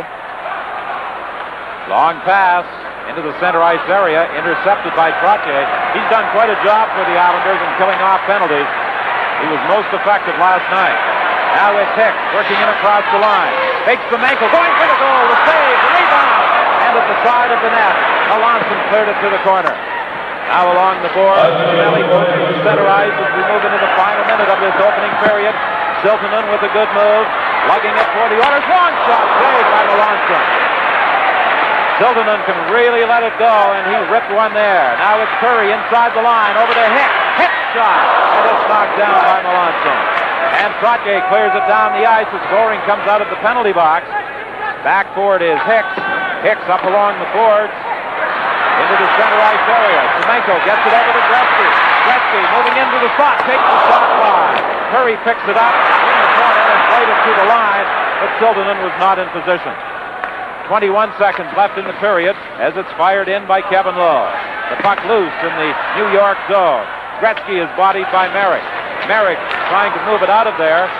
Long pass into the center ice area, intercepted by Trottier. He's done quite a job for the Islanders in killing off penalties. He was most effective last night. Now it's Hicks working in across the line. Fakes the ankle, going for the goal, the save, the rebound, and at the side of the net, Melanson cleared it to the corner. Now along the board, Stanley goes to the center ice as we move into the final minute of this opening period. Siltanen with a good move, lugging it for the Oilers. Long shot, saved by Melanson. Siltanen can really let it go, and he ripped one there. Now it's Curry inside the line, over to Hicks. Hicks shot, and it's knocked down by Melanson. And Trottier clears it down the ice as Goring comes out of the penalty box. Back for it is Hicks. Hicks up along the boards into the center ice area. Semenko gets it over to Gretzky. Gretzky moving into the slot, takes the shot wide. Curry picks it up in the corner and played it to the line, but Siltanen was not in position. 21 seconds left in the period as it's fired in by Kevin Lowe. The puck loose in the New York zone. Gretzky is bodied by Merrick. Merrick trying to move it out of there.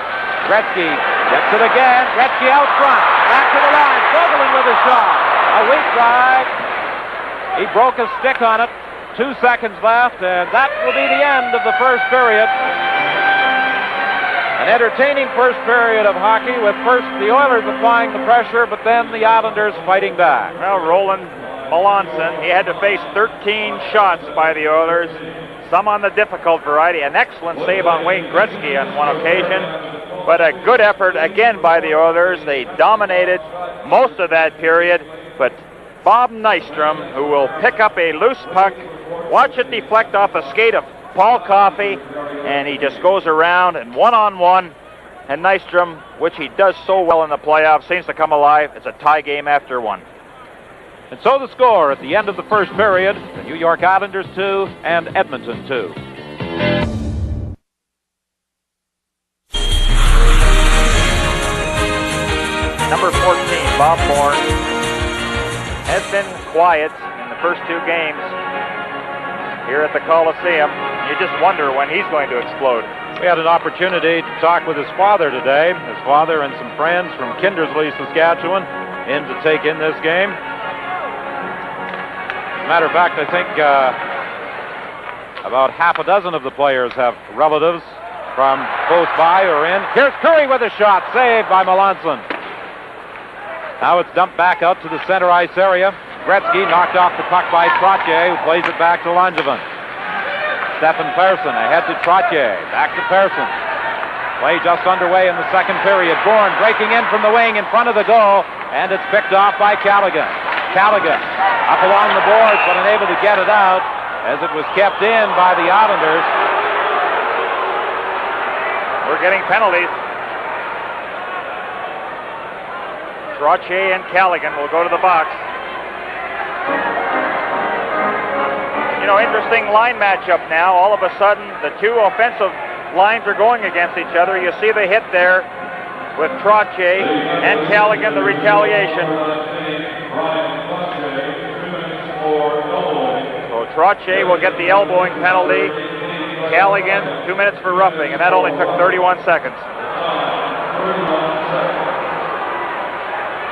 Gretzky gets it again. Gretzky out front. Back to the line. Struggling with his shot. A weak drive. He broke a stick on it. 2 seconds left, and that will be the end of the first period. An entertaining first period of hockey with first the Oilers applying the pressure, but then the Islanders fighting back. Well, Roland Melanson, he had to face 13 shots by the Oilers, some on the difficult variety. An excellent save on Wayne Gretzky on one occasion, but a good effort again by the Oilers. They dominated most of that period, but Bob Nystrom, who will pick up a loose puck, watch it deflect off the skate of Paul Coffey, and he just goes around and one-on-one, and Nystrom, which he does so well in the playoffs, seems to come alive. It's a tie game after one. And so the score at the end of the first period, the New York Islanders 2 and Edmonton 2. Number 14, Bob Bourne, has been quiet in the first 2 games here at the Coliseum. You just wonder when he's going to explode. We had an opportunity to talk with his father today. His father and some friends from Kindersley, Saskatchewan, in to take in this game. As a matter of fact, I think about half a dozen of the players have relatives from close by or in. Here's Curry with a shot, saved by Melanson. Now it's dumped back out to the center ice area. Gretzky knocked off the puck by Trottier, who plays it back to Langevin. Stephen Persson ahead to Trottier. Back to Persson. Play just underway in the second period. Bourne breaking in from the wing in front of the goal, and it's picked off by Callaghan. Callaghan up along the boards, but unable to get it out. as it was kept in by the Islanders. We're getting penalties. Trottier and Callaghan will go to the box. You know, interesting line matchup now. All of a sudden, the two offensive lines are going against each other. You see the hit there with Trottier and Callaghan, the retaliation. So Trottier will get the elbowing penalty. Callaghan, 2 minutes for roughing, and that only took 31 seconds.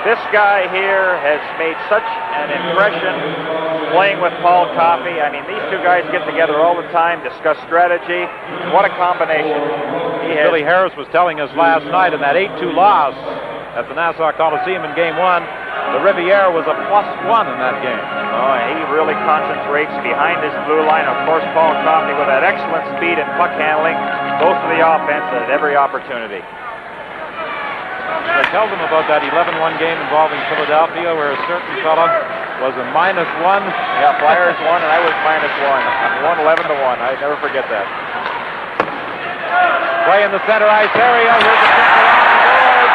This guy here has made such an impression playing with Paul Coffey. I mean, these two guys get together all the time, discuss strategy. What a combination. Billy Harris was telling us last night in that 8-2 loss at the Nassau Coliseum in Game 1, the Riviere was a +1 in that game. Oh, he really concentrates behind his blue line. Of course, Paul Coffey with that excellent speed and puck handling goes to the offense at every opportunity. I tell them about that 11-1 game involving Philadelphia where a certain fella was a -1. Yeah, Flyers won and I was -1. Won 11-1. I never forget that. Play in the center ice area. Here's a kick around the boards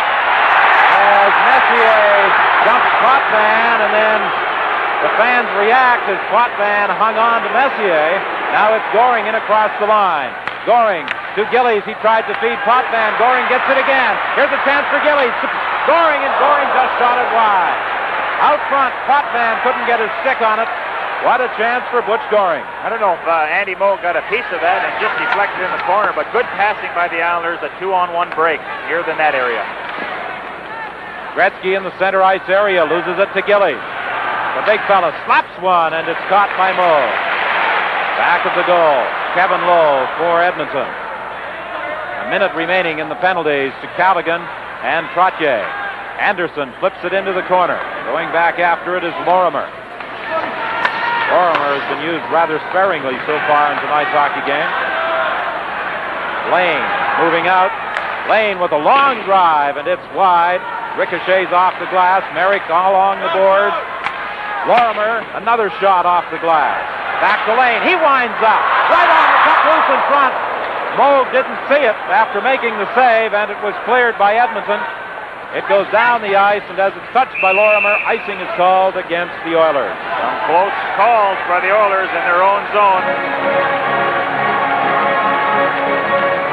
as Messier jumps Potvin, and then the fans react as Potvin hung on to Messier. Now it's Goring in across the line. Goring to Gillies. He tried to feed Potvin. Goring gets it again. Here's a chance for Gillies. Goring, and Goring just shot it wide. Out front, Potvin couldn't get his stick on it. What a chance for Butch Goring. I don't know if Andy Moog got a piece of that and just deflected in the corner, but good passing by the Islanders, a 2-on-1 break here in that area. Gretzky in the center ice area, loses it to Gillies. The big fella slaps one, and it's caught by Moog. Back of the goal, Kevin Lowe for Edmonton. A minute remaining in the penalties to Callaghan and Trottier. Anderson flips it into the corner. Going back after it is Lorimer. Lorimer has been used rather sparingly so far in tonight's hockey game. Lane moving out. Lane with a long drive, and it's wide. Ricochets off the glass. Merrick all along the boards. Lorimer, another shot off the glass. Back to Lane. He winds up. Right on the puck loose in front. Moog didn't see it after making the save, and it was cleared by Edmonton. It goes down the ice, and as it's touched by Lorimer, icing is called against the Oilers. Some close calls by the Oilers in their own zone.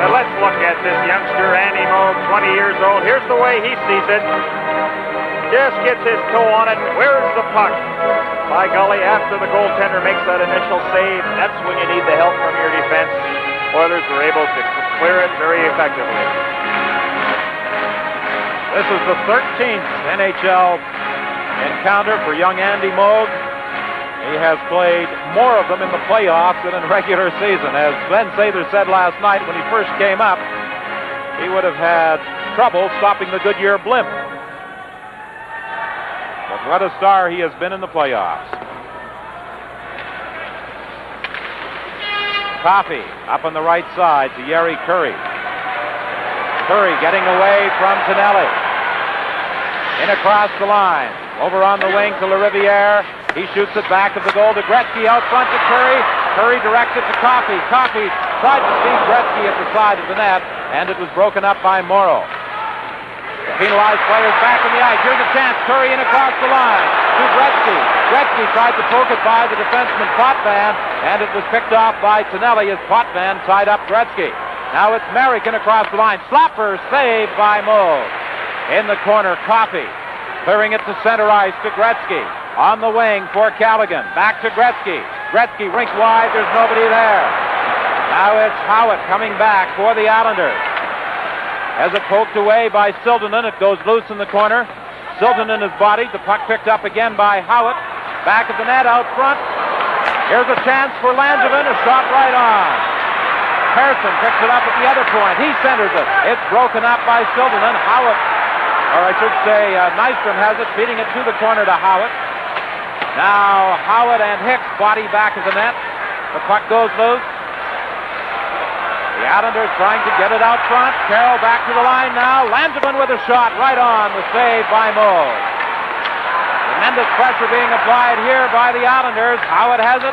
Now let's look at this youngster, Andy Moog, 20 years old. Here's the way he sees it. Just gets his toe on it. Where's the puck? By golly, after the goaltender makes that initial save, that's when you need the help from your defense. Oilers were able to clear it very effectively. This is the 13th NHL encounter for young Andy Moog. He has played more of them in the playoffs than in regular season. As Glenn Sather said last night when he first came up, he would have had trouble stopping the Goodyear blimp. But what a star he has been in the playoffs. Coffey up on the right side to Yeri Curry. Curry getting away from Tonelli. In across the line. Over on the wing to LaRiviere. He shoots it back of the goal to Gretzky out front to Curry. Curry directs it to Coffey. Coffey tried to feed Gretzky at the side of the net, and it was broken up by Morrow. The penalized players back in the ice. Here's a chance. Curry in across the line to Gretzky. Gretzky tried to poke it by the defenseman Potvin, and it was picked off by Tonelli as Potvin tied up Gretzky. Now it's Merrick in across the line. Slapper saved by Moog. In the corner, Coffey clearing it to center ice to Gretzky. On the wing for Callaghan. Back to Gretzky. Gretzky rink wide. There's nobody there. Now it's Howitt coming back for the Islanders. As it poked away by Siltanen, it goes loose in the corner. Siltanen is bodied. The puck picked up again by Howitt. Back of the net out front. Here's a chance for Langevin. A shot right on. Pearson picks it up at the other point. He centers it. It's broken up by Siltanen. Howitt, or I should say Nystrom has it, feeding it to the corner to Howitt. Now Howitt and Hicks body back of the net. The puck goes loose. The Islanders trying to get it out front. Carroll back to the line now. Langevin with a shot right on. The save by Moog. Tremendous pressure being applied here by the Islanders. Howitt has it.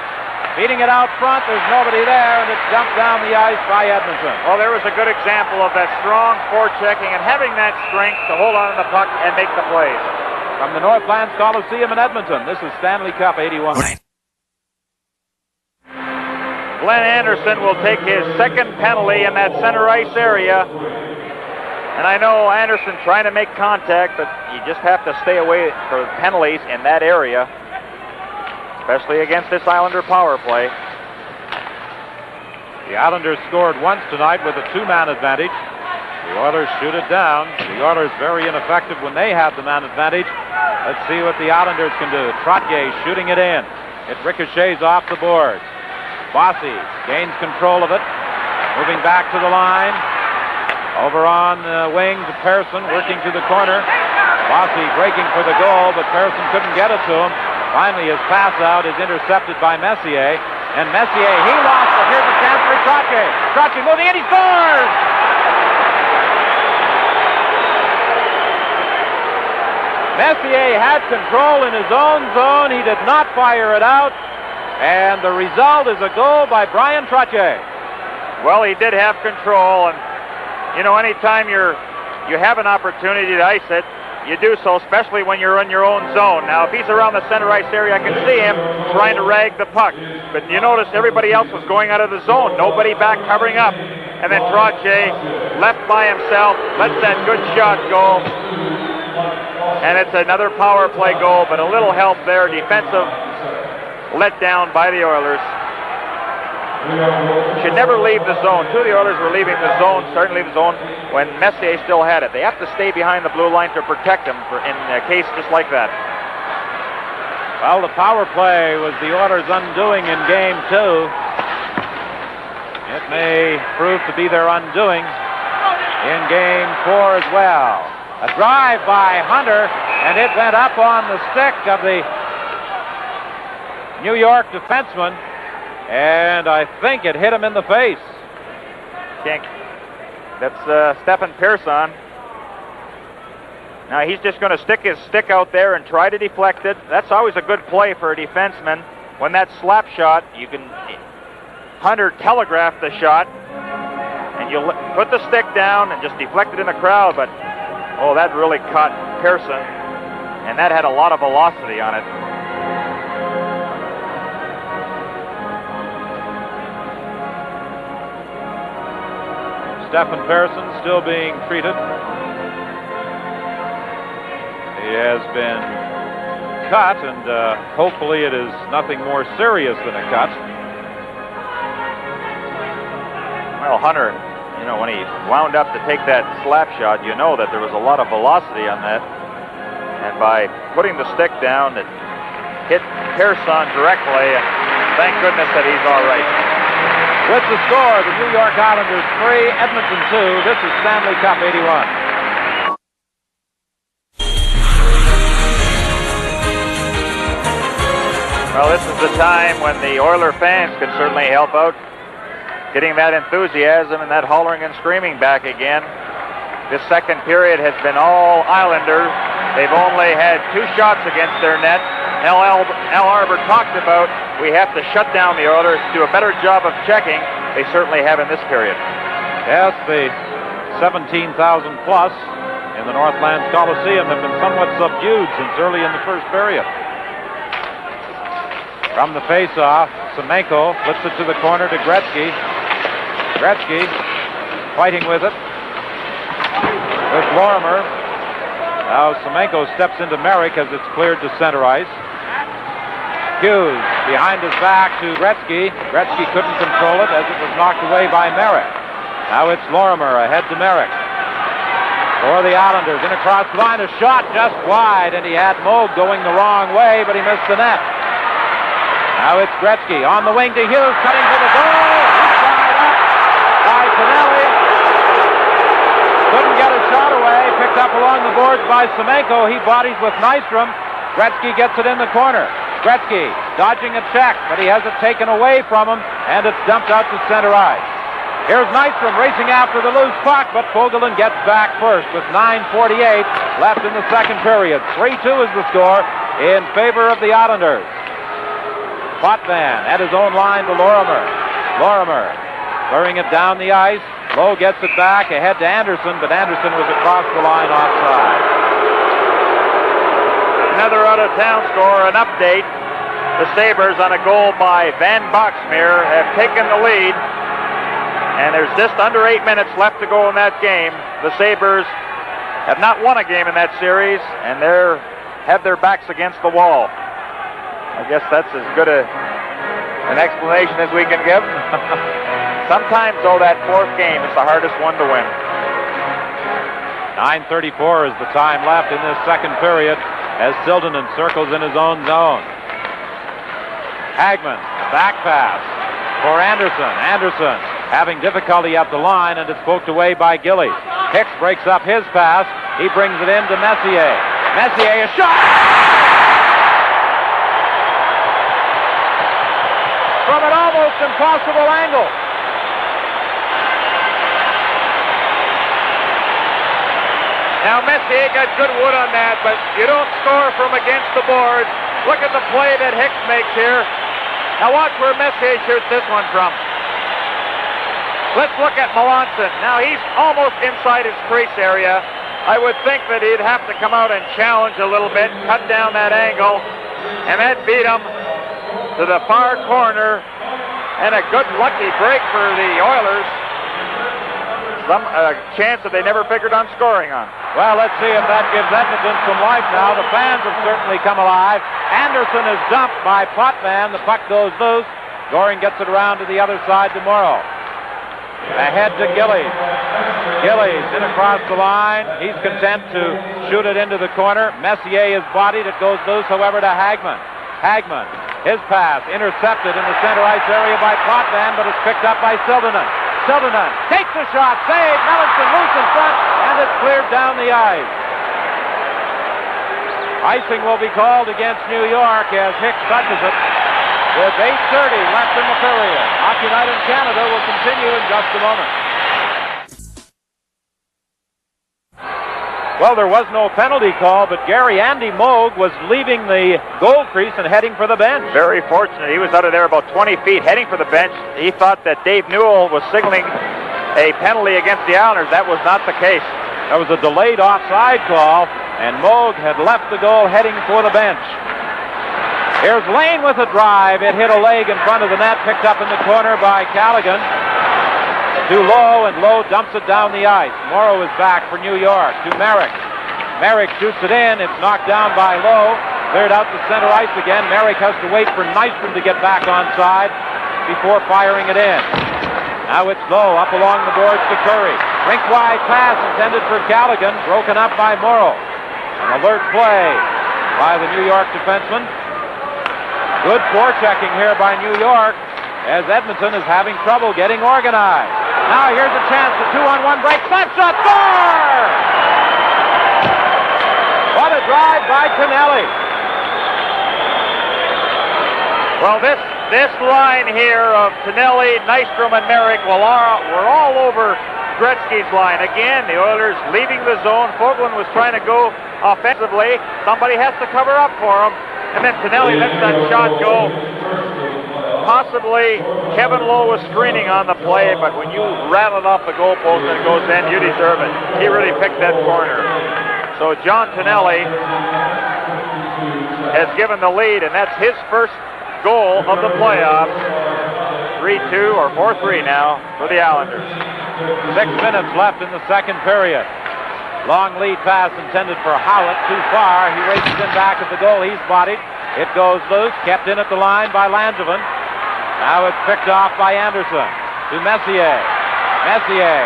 Beating it out front. There's nobody there, and it's dumped down the ice by Edmonton. Well, there was a good example of that strong forechecking and having that strength to hold on to the puck and make the plays. From the Northlands Coliseum in Edmonton, this is Stanley Cup 81. Glenn Anderson will take his second penalty in that center ice area. And I know Anderson trying to make contact, but you just have to stay away for penalties in that area, especially against this Islander power play. The Islanders scored once tonight with a two-man advantage. The Oilers shoot it down. The Oilers very ineffective when they have the man advantage. Let's see what the Islanders can do. Trottier shooting it in. It ricochets off the boards. Bossy gains control of it. Moving back to the line. Over on the wing to Persson, working to the corner. Bossy breaking for the goal, but Persson couldn't get it to him. Finally, his pass out is intercepted by Messier. And Messier, he lost it. Here's a chance for Trottier. Trottier moving in, he scores! Messier had control in his own zone. He did not fire it out. And the result is a goal by Brian Trottier. Well, he did have control, and you know, anytime you have an opportunity to ice it, you do so, especially when you're in your own zone. Now, if he's around the center ice area, I can see him trying to rag the puck. But you notice everybody else was going out of the zone. Nobody back covering up. And then Trottier, left by himself, lets that good shot go. And it's another power play goal, but a little help there. Defensive letdown by the Oilers. Should never leave the zone. Two of the Oilers were leaving the zone, starting to leave the zone when Messier still had it. They have to stay behind the blue line to protect him in a case just like that. Well, the power play was the Oilers' undoing in Game 2. It may prove to be their undoing in Game 4 as well. A drive by Hunter, and it went up on the stick of the New York defenseman. And I think it hit him in the face. That's Stefan Persson. Now he's just going to stick his stick out there and try to deflect it. That's always a good play for a defenseman. When that slap shot, you can Hunter telegraphed the shot, and you put the stick down and just deflect it in the crowd. But oh, that really caught Persson, and that had a lot of velocity on it. Stefan Persson still being treated. He has been cut, and hopefully it is nothing more serious than a cut. Well, Hunter, you know, when he wound up to take that slap shot, you know that there was a lot of velocity on that. And by putting the stick down, it hit Persson directly, and thank goodness that he's all right. With the score, the New York Islanders 3, Edmonton 2. This is Stanley Cup 81. Well, this is the time when the Oiler fans can certainly help out, getting that enthusiasm and that hollering and screaming back again. This second period has been all Islanders. They've only had 2 shots against their net. Al Arbor talked about we have to shut down the Oilers, do a better job of checking. They certainly have in this period. Yes, the 17,000 plus in the Northlands Coliseum have been somewhat subdued since early in the first period. From the face-off, Semenko flips it to the corner to Gretzky. Gretzky fighting with it. With Lorimer. Now Semenko steps into Merrick as it's cleared to center ice. Hughes behind his back to Gretzky. Gretzky couldn't control it as it was knocked away by Merrick. Now it's Lorimer ahead to Merrick. For the Islanders, in across the line, a shot just wide, and he had Moog going the wrong way, but he missed the net. Now it's Gretzky on the wing to Hughes, cutting for the goal. He's tied up by Pinelli. Couldn't get a shot away. Picked up along the boards by Semenko. He bodies with Nystrom. Gretzky gets it in the corner. Gretzky dodging a check, but he has it taken away from him, and it's dumped out to center ice. Here's Nystrom racing after the loose puck, but Fogelin gets back first with 9:48 left in the second period. 3-2 is the score in favor of the Islanders. Potvin at his own line to Lorimer. Lorimer clearing it down the ice. Lowe gets it back ahead to Anderson, but Anderson was across the line offside. Another out-of-town score, an update. The Sabres, on a goal by Van Boxmeer, have taken the lead, and there's just under 8 minutes left to go in that game. The Sabres have not won a game in that series, and they have their backs against the wall. I guess that's as good an explanation as we can give. Sometimes, though, that fourth game is the hardest one to win. 9:34 is the time left in this second period as Siltanen circles in his own zone. Hagman, back pass for Anderson. Anderson having difficulty up the line, and it's poked away by Gillies. Hicks breaks up his pass. He brings it in to Messier. Messier, a shot! From an almost impossible angle. Now, Messier got good wood on that, but you don't score from against the boards. Look at the play that Hicks makes here. Now watch where Messier shoots this one from. Let's look at Melanson. Now he's almost inside his crease area. I would think that he'd have to come out and challenge a little bit, cut down that angle, and that beat him to the far corner. And a good lucky break for the Oilers. Some chance that they never figured on scoring on. Well, let's see if that gives Edmonton some life now. The fans have certainly come alive. Anderson is dumped by Potvin. The puck goes loose. Goring gets it around to the other side to Morrow. Ahead to Gillies. Gillies in across the line. He's content to shoot it into the corner. Messier is bodied. It goes loose, however, to Hagman. Hagman, his pass intercepted in the center ice area by Potvin, but it's picked up by Siltanen. Siltanen takes the shot, saved, Melanson loose in front, and it's cleared down the ice. Icing will be called against New York as Hicks touches it with 8:30 left in the period. Hockey Night in Canada will continue in just a moment. Well, there was no penalty call, but Andy Moog was leaving the goal crease and heading for the bench. Very fortunate. He was out of there about 20 feet heading for the bench. He thought that Dave Newell was signaling a penalty against the Islanders. That was not the case. That was a delayed offside call, and Moog had left the goal heading for the bench. Here's Lane with a drive. It hit a leg in front of the net, picked up in the corner by Callaghan. To Lowe, and Lowe dumps it down the ice. Morrow is back for New York to Merrick. Merrick shoots it in. It's knocked down by Lowe. Cleared out to center ice again. Merrick has to wait for Nystrom to get back onside before firing it in. Now it's Lowe up along the boards to Curry. Rink-wide pass intended for Callaghan, broken up by Morrow. An alert play by the New York defenseman. Good forechecking here by New York as Edmonton is having trouble getting organized. Now here's a chance, a 2-on-1 break, slap shot, score! What a drive by Tonelli. Well, this line here of Tonelli, Nystrom, and Merrick were all over Gretzky's line. Again, the Oilers leaving the zone. Fogelin was trying to go offensively. Somebody has to cover up for him. And then Tonelli lets that shot go. Possibly Kevin Lowe was screening on the play, but when you rattle it off the goalpost and it goes in, you deserve it. He really picked that corner. So John Tonelli has given the lead, and that's his first goal of the playoffs. 3-2 or 4-3 now for the Islanders. 6 minutes left in the second period. Long lead pass intended for Howlett, too far. He races in back at the goal. He's bodied. It goes loose, kept in at the line by Langevin. Now it's picked off by Anderson to Messier. Messier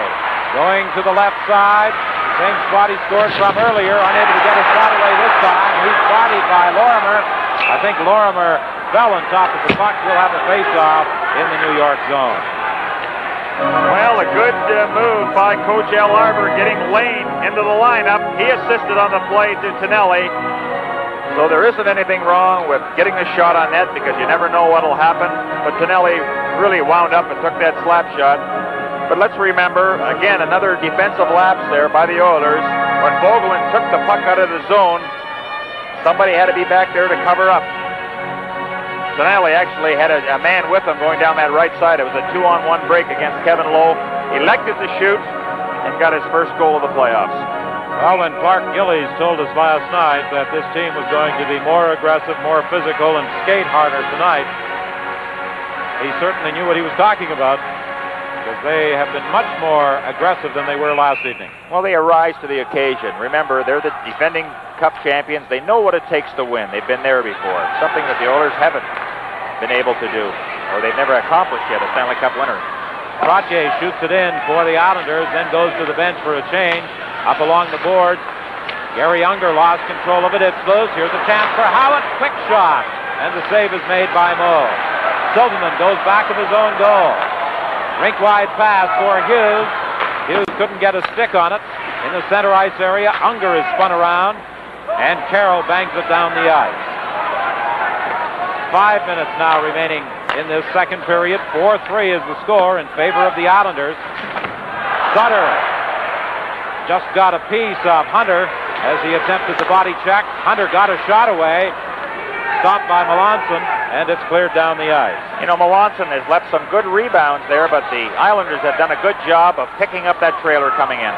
going to the left side. Same spot he scored from earlier. Unable to get a shot away this time. He's bodied by Lorimer. I think Lorimer fell on top of the puck. We'll have a face-off in the New York zone. Well, a good move by Coach Al Arbour getting Lane into the lineup. He assisted on the play to Tonelli. So there isn't anything wrong with getting the shot on net because you never know what will happen. But Tonelli really wound up and took that slap shot. But let's remember, again, another defensive lapse there by the Oilers. When Vogelin took the puck out of the zone, somebody had to be back there to cover up. Stanley actually had a man with him going down that right side. It was a 2-on-1 break against Kevin Lowe. Elected to shoot and got his first goal of the playoffs. Well, when Clark Gillies told us last night that this team was going to be more aggressive, more physical, and skate harder tonight, he certainly knew what he was talking about, because they have been much more aggressive than they were last evening. Well, they arise to the occasion. Remember, they're the defending Cup champions. They know what it takes to win. They've been there before. Something that the Oilers haven't been able to do, or they've never accomplished yet, a Stanley Cup winner. Trottier shoots it in for the Islanders, then goes to the bench for a change. Up along the boards, Gary Unger lost control of it. It's loose. Here's a chance for Howitt. Quick shot, and the save is made by Moe. Silverman goes back of his own goal. Rink-wide pass for Hughes. Hughes couldn't get a stick on it. In the center ice area, Unger is spun around, and Carroll bangs it down the ice. 5 minutes now remaining in this second period. 4-3 is the score in favor of the Islanders. Sutter just got a piece of Hunter as he attempted the body check. Hunter got a shot away, stopped by Melanson, and it's cleared down the ice. You know, Melanson has left some good rebounds there, but the Islanders have done a good job of picking up that trailer coming in.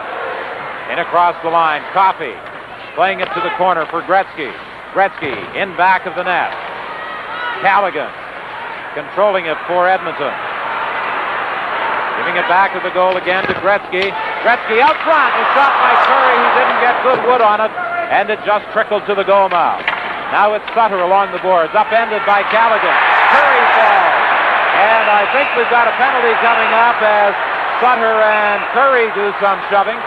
In across the line, Coffey playing it to the corner for Gretzky. Gretzky in back of the net. Callaghan controlling it for Edmonton. Giving it back to the goal again to Gretzky. Gretzky out front. A shot by Curry. He didn't get good wood on it, and it just trickled to the goal mouth. Now it's Sutter along the boards, upended by Callaghan. Curry falls. And I think we've got a penalty coming up as Sutter and Curry do some shoving.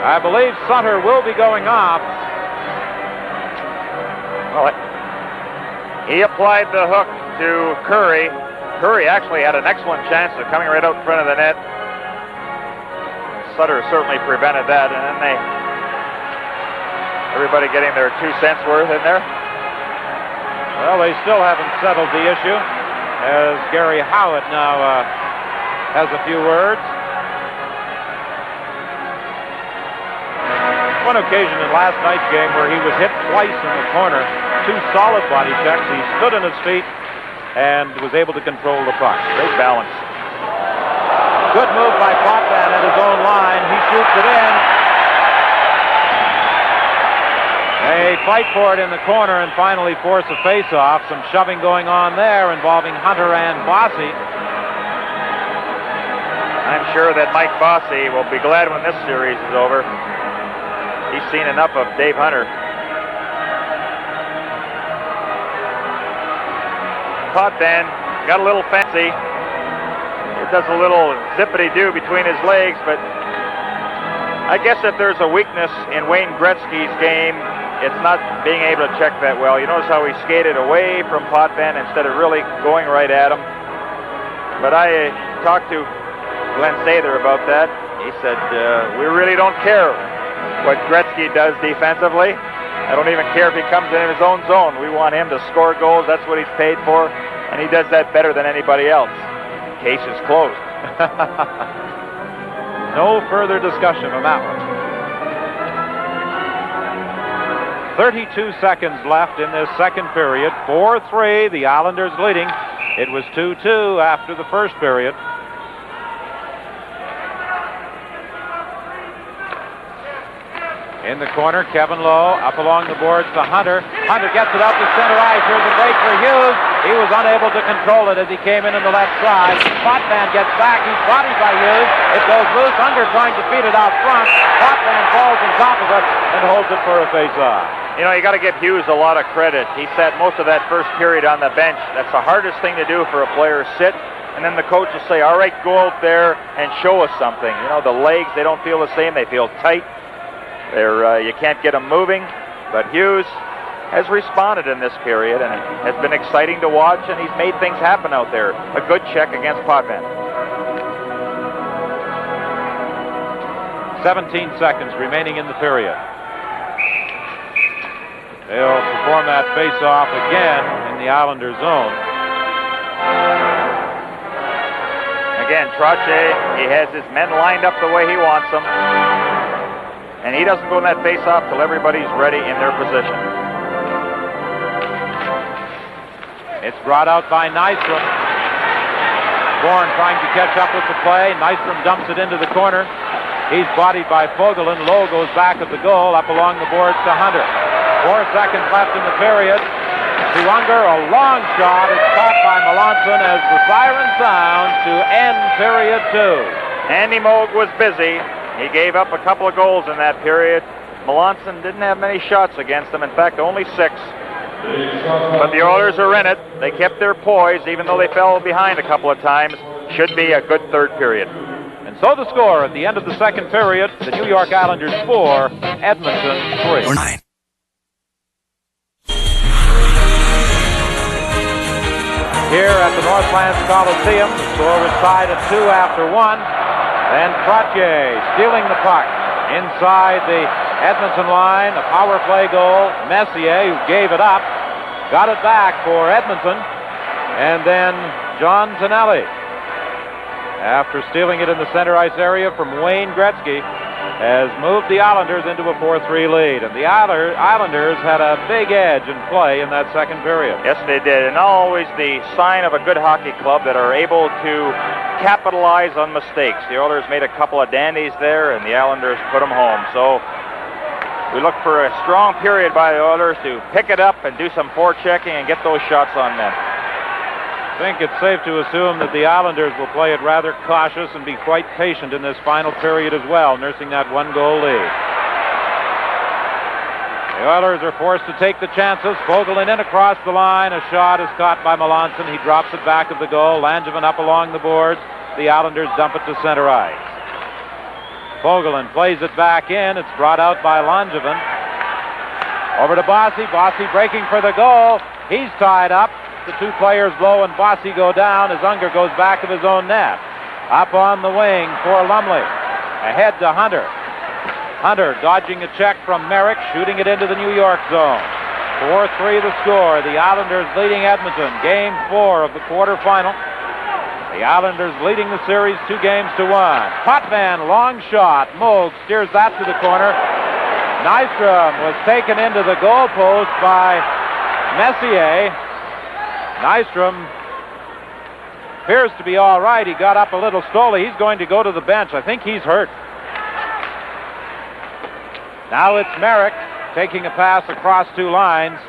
I believe Sutter will be going off. Well, he applied the hook to Curry. Curry actually had an excellent chance of coming right out in front of the net. Sutter certainly prevented that, and then everybody getting their 2 cents worth in there. Well, they still haven't settled the issue, as Gary Howitt now has a few words. One occasion in last night's game where he was hit twice in the corner, 2 solid body checks. He stood on his feet and was able to control the puck. Great balance. Good move by Potvin at his own line. He shoots it in. They fight for it in the corner and finally force a face-off. Some shoving going on there involving Hunter and Bossy. I'm sure that Mike Bossy will be glad when this series is over. He's seen enough of Dave Hunter. Potvin got a little fancy. It does a little zippity-doo between his legs, but I guess if there's a weakness in Wayne Gretzky's game, it's not being able to check that well. You notice how he skated away from Potvin instead of really going right at him. But I talked to Glenn Sather about that. He said, we really don't care what Gretzky does defensively. I don't even care if he comes in his own zone. We want him to score goals. That's what he's paid for, and he does that better than anybody else. Case is closed. No further discussion on that one. 32 seconds left in this second period. 4-3, the Islanders leading. It was 2-2 after the first period. In the corner, Kevin Lowe up along the boards to Hunter. Hunter gets it up to center ice. Here's a break for Hughes. He was unable to control it as he came in on the left side. Potvin gets back. He's bodied by Hughes. It goes loose. Unger trying to feed it out front. Potvin falls on top of it and holds it for a face-off. You know, you got to give Hughes a lot of credit. He sat most of that first period on the bench. That's the hardest thing to do for a player, sit, and then the coach will say, all right, go out there and show us something. You know, the legs, they don't feel the same. They feel tight. You can't get them moving, but Hughes has responded in this period, and it has been exciting to watch, and he's made things happen out there. A good check against Potvin. 17 seconds remaining in the period. They'll perform that face-off again in the Islanders' zone. Again, Trottier, he has his men lined up the way he wants them. And he doesn't go in that face-off till everybody's ready in their position. It's brought out by Nystrom. Bourne trying to catch up with the play. Nystrom dumps it into the corner. He's bodied by Fogelin. Lowe goes back at the goal, up along the boards to Hunter. 4 seconds left in the period. To Unger, a long shot. It's caught by Melanson as the siren sounds to end period 2. Andy Moog was busy. He gave up a couple of goals in that period. Melanson didn't have many shots against him. In fact, only 6. But the Oilers are in it. They kept their poise, even though they fell behind a couple of times. Should be a good third period. And so the score at the end of the second period, the New York Islanders 4, Edmonton 3. 9. Here at the Northlands Coliseum, the score was tied at 2 after 1. Then Trottier stealing the puck inside the Edmonton line, a power play goal. Messier, who gave it up, got it back for Edmonton. And then John Tonelli, after stealing it in the center ice area from Wayne Gretzky, has moved the Islanders into a 4-3 lead. And the Islanders had a big edge in play in that second period. Yes, they did. And always the sign of a good hockey club that are able to capitalize on mistakes. The Oilers made a couple of dandies there, and the Islanders put them home. So we look for a strong period by the Oilers to pick it up and do some forechecking and get those shots on net. I think it's safe to assume that the Islanders will play it rather cautious and be quite patient in this final period as well, nursing that 1-goal lead. The Oilers are forced to take the chances. Fogelin in across the line. A shot is caught by Melanson. He drops it back of the goal. Langevin up along the boards. The Islanders dump it to center ice. Fogelin plays it back in. It's brought out by Langevin. Over to Bossy. Bossy breaking for the goal. He's tied up. The 2 players, Lowe and Bossy, go down as Unger goes back of his own net. Up on the wing for Lumley. Ahead to Hunter. Hunter dodging a check from Merrick, shooting it into the New York zone. 4-3 the score. The Islanders leading Edmonton. Game 4 of the quarterfinal. The Islanders leading the series 2-1. Potvin, long shot. Moog steers that to the corner. Nystrom was taken into the goalpost by Messier. Nystrom appears to be all right. He got up a little slowly. He's going to go to the bench. I think he's hurt. Now it's Merrick taking a pass across 2 lines,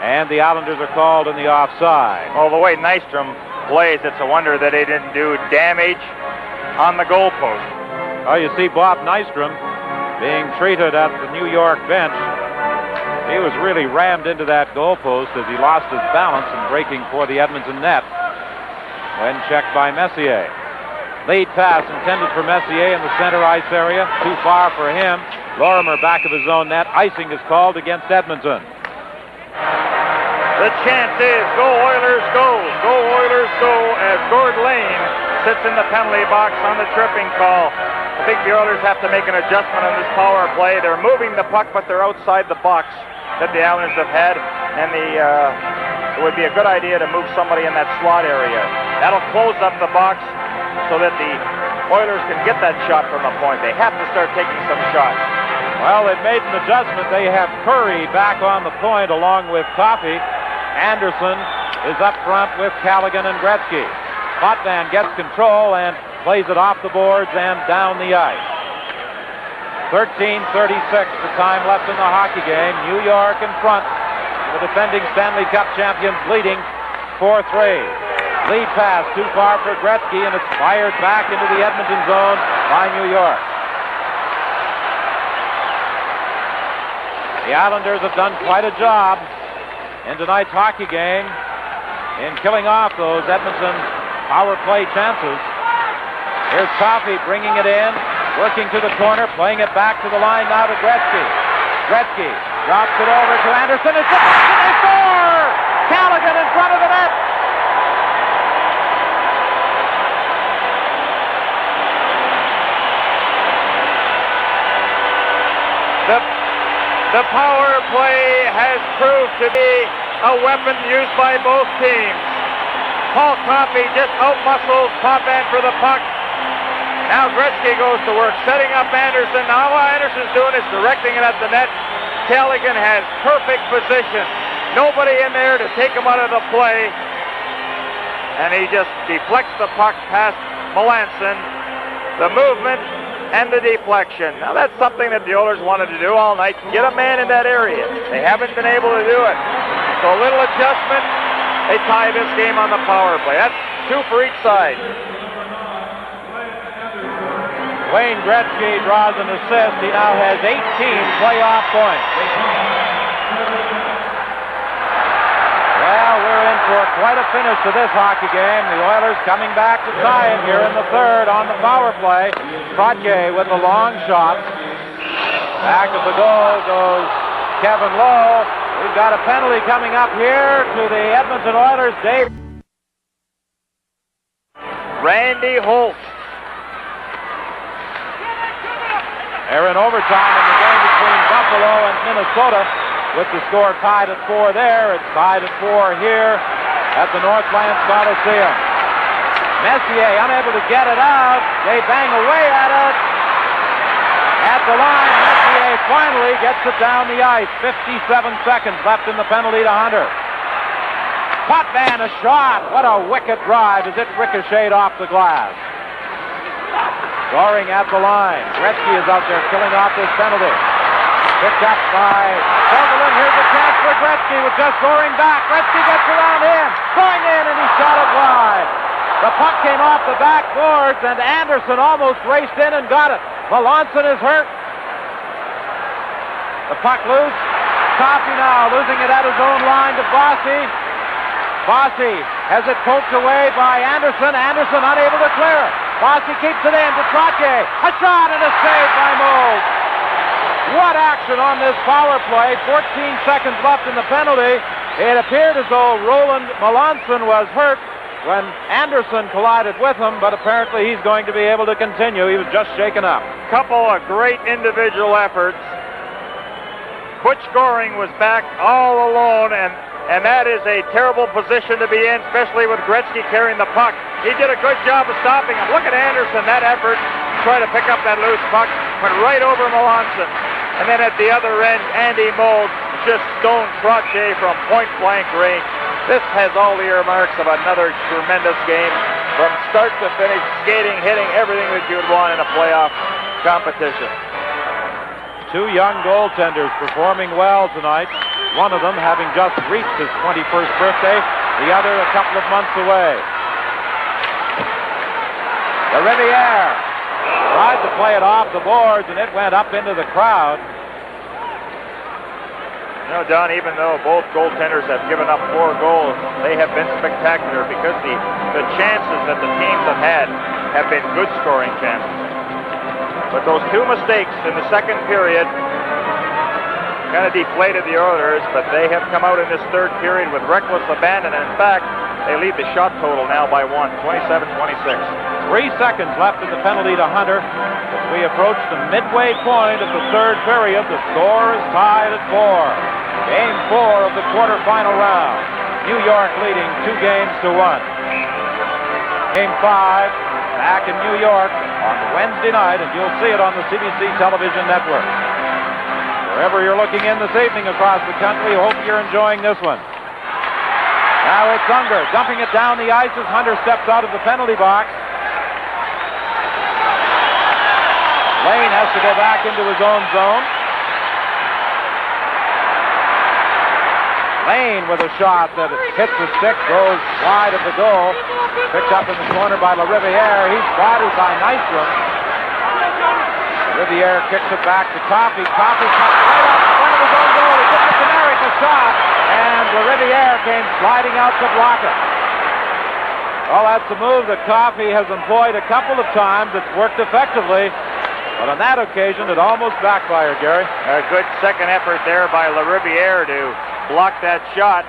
and the Islanders are called in the offside. Well, the way Nystrom plays, it's a wonder that he didn't do damage on the goalpost. Oh, you see Bob Nystrom being treated at the New York bench. He was really rammed into that goalpost as he lost his balance in breaking for the Edmonton net when checked by Messier. Lead pass intended for Messier in the center ice area. Too far for him. Lorimer back of his own net. Icing is called against Edmonton. The chant is go Oilers go! Go Oilers go as Gord Lane sits in the penalty box on the tripping call. I think the Oilers have to make an adjustment on this power play. They're moving the puck, but they're outside the box that the Islanders have had, and it would be a good idea to move somebody in that slot area. That'll close up the box so that the Oilers can get that shot from the point. They have to start taking some shots. Well, they've made an adjustment. They have Curry back on the point along with Coffey. Anderson is up front with Callaghan and Gretzky. Potvin gets control and plays it off the boards and down the ice. 13:36, the time left in the hockey game. New York in front. The defending Stanley Cup champions leading 4-3. Lead pass too far for Gretzky, and it's fired back into the Edmonton zone by New York. The Islanders have done quite a job in tonight's hockey game in killing off those Edmonton power play chances. Here's Coffey bringing it in. Working to the corner, playing it back to the line now to Gretzky. Gretzky drops it over to Anderson. It's a and they score! Callaghan in front of the net. The power play has proved to be a weapon used by both teams. Paul Coffey just out-muscles Potvin for the puck. Now Gretzky goes to work, setting up Anderson. Now what Anderson's doing is directing it at the net. Callaghan has perfect position. Nobody in there to take him out of the play. And he just deflects the puck past Melanson. The movement and the deflection. Now that's something that the Oilers wanted to do all night. Get a man in that area. They haven't been able to do it. So a little adjustment. They tie this game on the power play. That's 2 for each side. Wayne Gretzky draws an assist. He now has 18 playoff points. Well, we're in for quite a finish to this hockey game. The Oilers coming back to tie it here in the third on the power play. Trottier with the long shot. Back of the goal goes Kevin Lowe. We've got a penalty coming up here to the Edmonton Oilers. Dave. Randy Holt. They're in overtime in the game between Buffalo and Minnesota, with the score tied at 4 there. It's tied at 4 here at the Northlands Coliseum. Messier unable to get it out. They bang away at it. At the line, Messier finally gets it down the ice. 57 seconds left in the penalty to Hunter. Potvin, a shot. What a wicked drive as it ricocheted off the glass. Scoring at the line. Gretzky is out there killing off this penalty. Picked up by Sutherland. Here's a chance for Gretzky with just scoring back. Gretzky gets around in. Going in, and he shot it wide. The puck came off the backboards, and Anderson almost raced in and got it. Melanson is hurt. The puck loose. Coffey now losing it at his own line to Bossy. Bossy has it poked away by Anderson. Anderson unable to clear it. Bossy keeps it in to Trottier. A shot and a save by Mold. What action on this power play. 14 seconds left in the penalty. It appeared as though Roland Melanson was hurt when Anderson collided with him, but apparently he's going to be able to continue. He was just shaken up. Couple of great individual efforts. Butch Goring was back all alone, and that is a terrible position to be in, especially with Gretzky carrying the puck. He did a good job of stopping him. Look at Anderson, that effort, try to pick up that loose puck, went right over Melanson. And then at the other end, Andy Mold just stoned Trottier from point-blank range. This has all the earmarks of another tremendous game. From start to finish, skating, hitting, everything that you would want in a playoff competition. 2 young goaltenders performing well tonight. One of them having just reached his 21st birthday, the other a couple of months away. The Riviere tried to play it off the boards, and it went up into the crowd. You know, Don, even though both goaltenders have given up 4 goals, they have been spectacular because the chances that the teams have been good scoring chances. But those 2 mistakes in the second period kind of deflated the Oilers, but they have come out in this third period with reckless abandon. And in fact, they lead the shot total now by 1, 27-26. 3 seconds left in the penalty to Hunter. As we approach the midway point of the third period, the score is tied at 4. Game 4 of the quarterfinal round. New York leading 2-1. Game 5 back in New York on Wednesday night, and you'll see it on the CBC television network. Wherever you're looking in this evening across the country, hope you're enjoying this one. Now it's Unger dumping it down the ice as Hunter steps out of the penalty box. Lane has to go back into his own zone. Lane with a shot that hits the stick, goes wide of the goal. Picked up in the corner by LaRiviere. He's bodied by Nystrom. Riviere kicks it back to Coffey. Coffey cuts right up in front of his own goal. He gives it to Merrick a shot, and LaRiviere came sliding out to block it. Well, that's a move that Coffey has employed a couple of times. It's worked effectively, but on that occasion, it almost backfired, Gary. A good second effort there by LaRiviere to block that shot.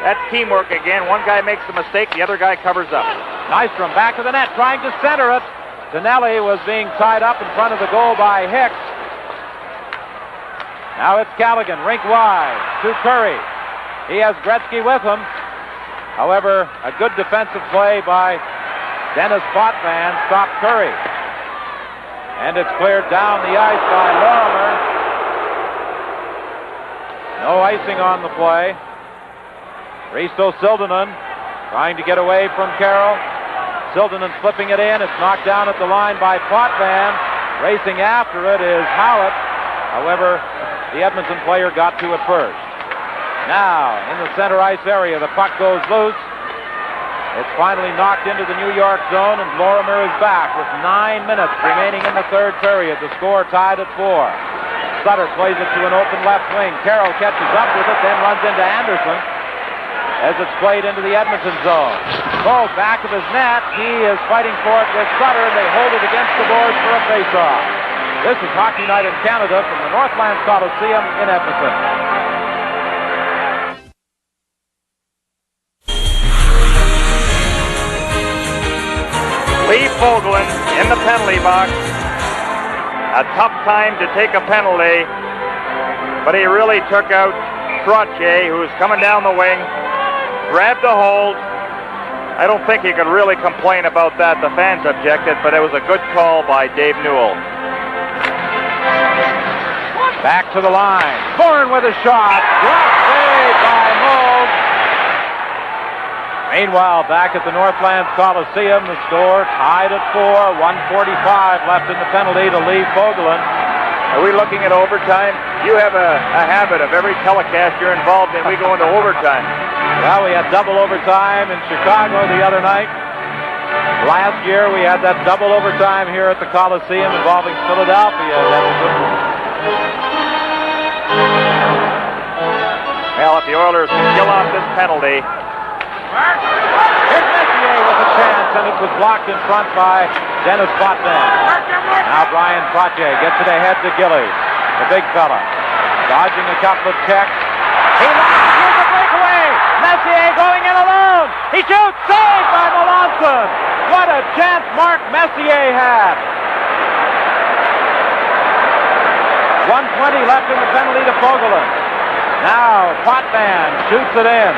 That's teamwork again. One guy makes a mistake, the other guy covers up. Nystrom back to the net, trying to center it. Stanley was being tied up in front of the goal by Hicks. Now it's Callaghan, rink wide to Curry. He has Gretzky with him. However, a good defensive play by Dennis Potvin stopped Curry. And it's cleared down the ice by Lorimer. No icing on the play. Risto Siltanen trying to get away from Carroll. Siltanen flipping it in. It's knocked down at the line by Potvin. Racing after it is Howlett. However, the Edmonton player got to it first. Now, in the center ice area, the puck goes loose. It's finally knocked into the New York zone, and Lorimer is back with 9 minutes remaining in the third period. The score tied at 4. Sutter plays it to an open left wing. Carroll catches up with it, then runs into Anderson as it's played into the Edmonton zone. Cole back of his net. He is fighting for it with Sutter, and they hold it against the boards for a face-off. This is Hockey Night in Canada from the Northlands Coliseum in Edmonton. Lee Fogelin in the penalty box. A tough time to take a penalty, but he really took out Trottier, who was coming down the wing, grabbed the hold. I don't think he could really complain about that. The fans objected, but it was a good call by Dave Newell. Back to the line. Bourne with a shot. Block save by Moog. Meanwhile, back at the Northlands Coliseum, the score tied at 4. 1:45 left in the penalty to Lee Fogelin. Are we looking at overtime? You have a habit of every telecast you're involved in, we go into overtime. Well, we had double overtime in Chicago the other night. Last year, we had that double overtime here at the Coliseum involving Philadelphia and Edmonton. Well, if the Oilers can kill off this penalty. Here's Messier with a chance, and it was blocked in front by Dennis Potvin. Now Brian Trottier gets it ahead to Gillies, the big fella, dodging a couple of checks. He launches a breakaway. Messier going in alone. He shoots, saved by Melanson. What a chance Mark Messier had. 1:20 left in the penalty to Fogelin. Now Potvin shoots it in.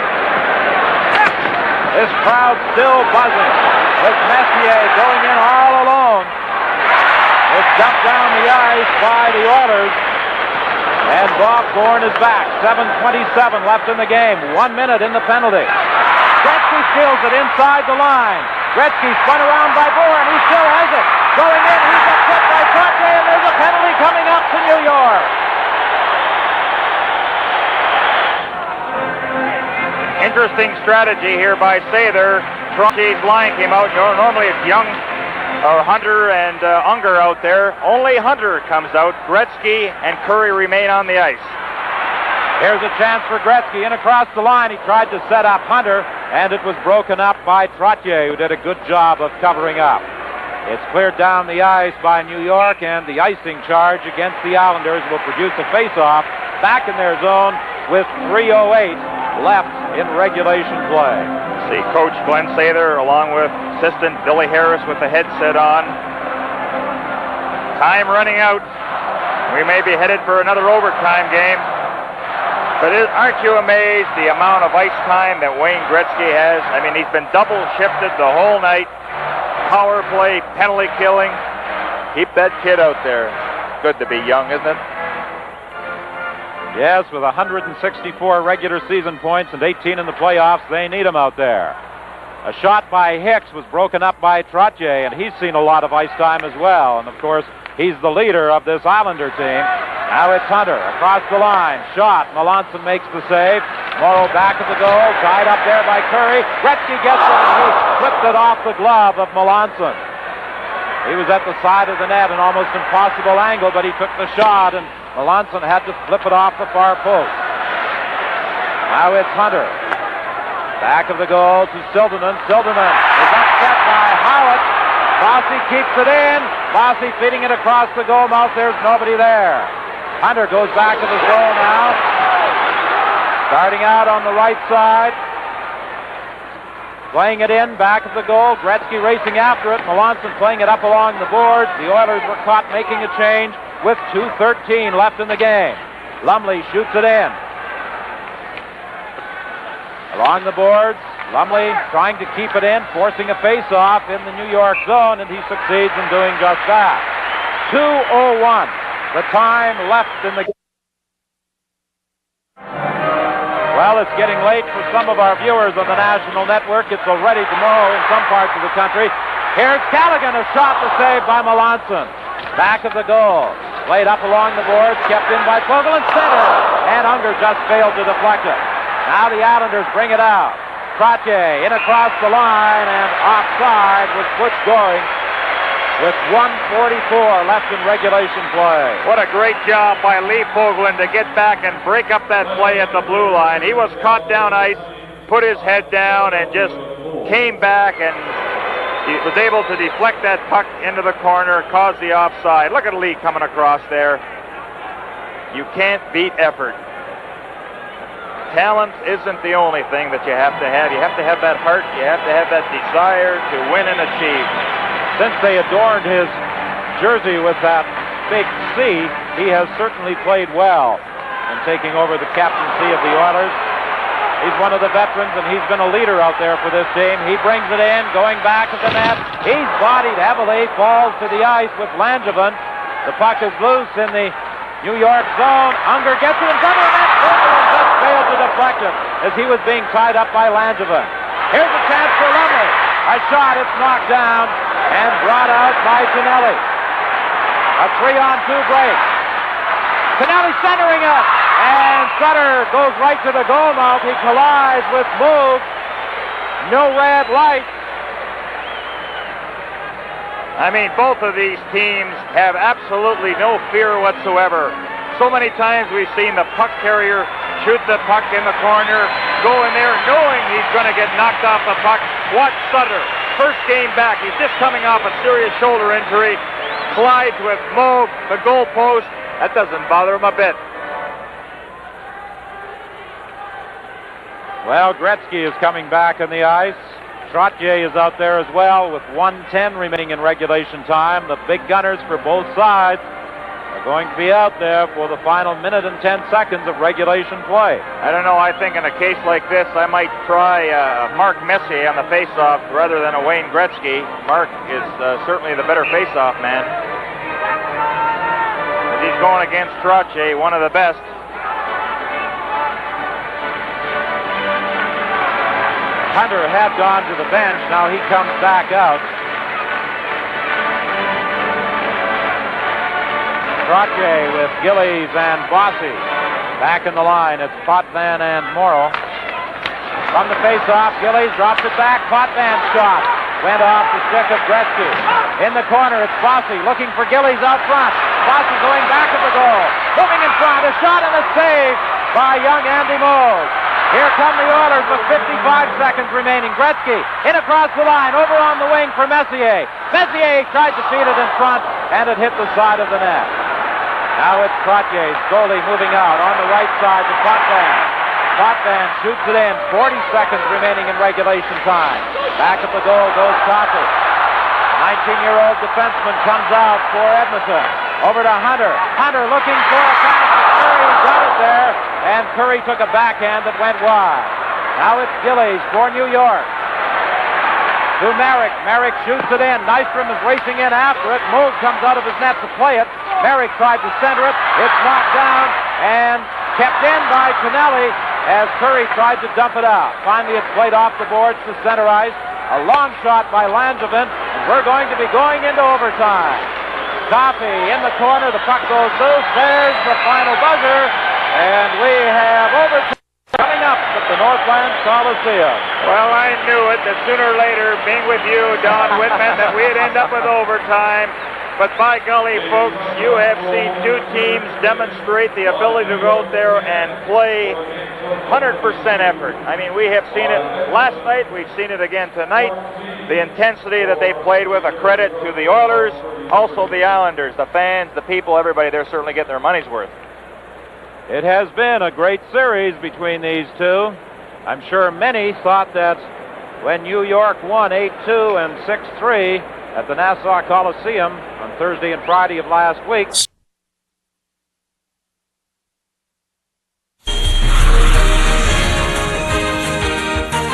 This crowd still buzzing with Messier going in all alone. It's dumped down the ice by the Oilers. And Bob Bourne is back. 7:27 left in the game. 1 minute in the penalty. Gretzky steals it inside the line. Gretzky spun around by Bourne. He still has it. Going in. He's upset by Trottier, and there's a penalty coming up to New York. Interesting strategy here by Sather. Trottier's line came out. Normally it's Young or Hunter and Unger out there. Only Hunter comes out. Gretzky and Curry remain on the ice. Here's a chance for Gretzky in across the line. He tried to set up Hunter, and it was broken up by Trottier, who did a good job of covering up. It's cleared down the ice by New York, and the icing charge against the Islanders will produce a face-off back in their zone with 3:08 left in regulation play. See Coach Glenn Sather along with assistant Billy Harris with the headset on. Time running out. We may be headed for another overtime game. But aren't you amazed the amount of ice time that Wayne Gretzky has? I mean, he's been double shifted the whole night. Power play, penalty killing. Keep that kid out there. Good to be young, isn't it? Yes, with 164 regular season points and 18 in the playoffs, they need him out there. A shot by Hicks was broken up by Trottier, and he's seen a lot of ice time as well. And, of course, he's the leader of this Islander team. Now it's Hunter across the line. Shot. Melanson makes the save. Morrow back at the goal. Tied up there by Curry. Gretzky gets it, and he flipped it off the glove of Melanson. He was at the side of the net, an almost impossible angle, but he took the shot, and Melanson had to flip it off the far post. Now it's Hunter. Back of the goal to Siltanen. Siltanen is upset by Howlett. Bossy keeps it in. Bossy feeding it across the goal mouth. There's nobody there. Hunter goes back to the zone now. Starting out on the right side. Playing it in, back of the goal. Gretzky racing after it. Melanson playing it up along the boards. The Oilers were caught making a change with 2:13 left in the game. Lumley shoots it in. Along the boards, Lumley trying to keep it in, forcing a face-off in the New York zone, and he succeeds in doing just that. 2:01, the time left in the game. Well, it's getting late for some of our viewers on the national network. It's already tomorrow in some parts of the country. Here's Callaghan, a shot to save by Melanson. Back of the goal. Played up along the boards, kept in by Fogle and center. And Unger just failed to deflect it. Now the Islanders bring it out. Trottier in across the line and offside with Butch Goring with 1:44 left in regulation play. What a great job by Lee Fogelin to get back and break up that play at the blue line. He was caught down ice, put his head down, and just came back, and he was able to deflect that puck into the corner, cause the offside. Look at Lee coming across there. You can't beat effort. Talent isn't the only thing that you have to have. You have to have that heart. You have to have that desire to win and achieve. Since they adorned his jersey with that big C, he has certainly played well in taking over the captaincy of the Oilers. He's one of the veterans, and he's been a leader out there for this team. He brings it in, going back at the net. He's bodied heavily, falls to the ice with Langevin. The puck is loose in the New York zone. Unger gets it in front of the net. Fogelin just failed to deflect it as he was being tied up by Langevin. Here's a chance for Lumley. A shot, it's knocked down and brought out by Tonelli. A 3-on-2 break. Tonelli centering it, and Sutter goes right to the goal mouth. He collides with Moog. No red light. I mean, both of these teams have absolutely no fear whatsoever. So many times we've seen the puck carrier shoot the puck in the corner, go in there knowing he's going to get knocked off the puck. Watch Sutter. First game back. He's just coming off a serious shoulder injury. Collides with Moog, the goalpost. That doesn't bother him a bit. Well, Gretzky is coming back on the ice. Trottier is out there as well with 1:10 remaining in regulation time. The big gunners for both sides are going to be out there for the final minute and 10 seconds of regulation play. I don't know. I think in a case like this, I might try Mark Messier on the faceoff rather than a Wayne Gretzky. Mark is certainly the better faceoff man. But he's going against Trottier, one of the best. Hunter had gone to the bench. Now he comes back out. Trottier with Gillies and Bossy. Back in the line, it's Potvin and Morrow. From the face-off, Gillies drops it back. Potvin's shot went off the stick of Gretzky. In the corner, it's Bossy looking for Gillies out front. Bossy going back of the goal. Moving in front, a shot and a save by young Andy Moog. Here come the Oilers with 55 seconds remaining. Gretzky in across the line, over on the wing for Messier. Messier tried to feed it in front, and it hit the side of the net. Now it's Trottier, goalie moving out on the right side to Potvin. Potvin shoots it in, 40 seconds remaining in regulation time. Back at the goal goes Coffey. 19-year-old defenseman comes out for Edmonton. Over to Hunter. Hunter looking for a pass. Curry got it there, and Curry took a backhand that went wide. Now it's Gillies for New York. To Merrick. Merrick shoots it in. Nystrom is racing in after it. Moog comes out of his net to play it. Merrick tried to center it. It's knocked down and kept in by Tonelli as Curry tried to dump it out. Finally, it's played off the boards to center ice. A long shot by Langevin, and we're going to be going into overtime. Coffey in the corner. The puck goes loose. There's the final buzzer, and we have overtime coming up at the Northland Coliseum. Well, I knew it that sooner or later, being with you, Don Whitman, that we'd end up with overtime. But by golly, folks, you have seen two teams demonstrate the ability to go out there and play 100% effort. I mean, we have seen it last night. We've seen it again tonight. The intensity that they played with, a credit to the Oilers, also the Islanders, the fans, the people, everybody. They're certainly getting their money's worth. It has been a great series between these two. I'm sure many thought that when New York won 8-2 and 6-3 at the Nassau Coliseum on Thursday and Friday of last week.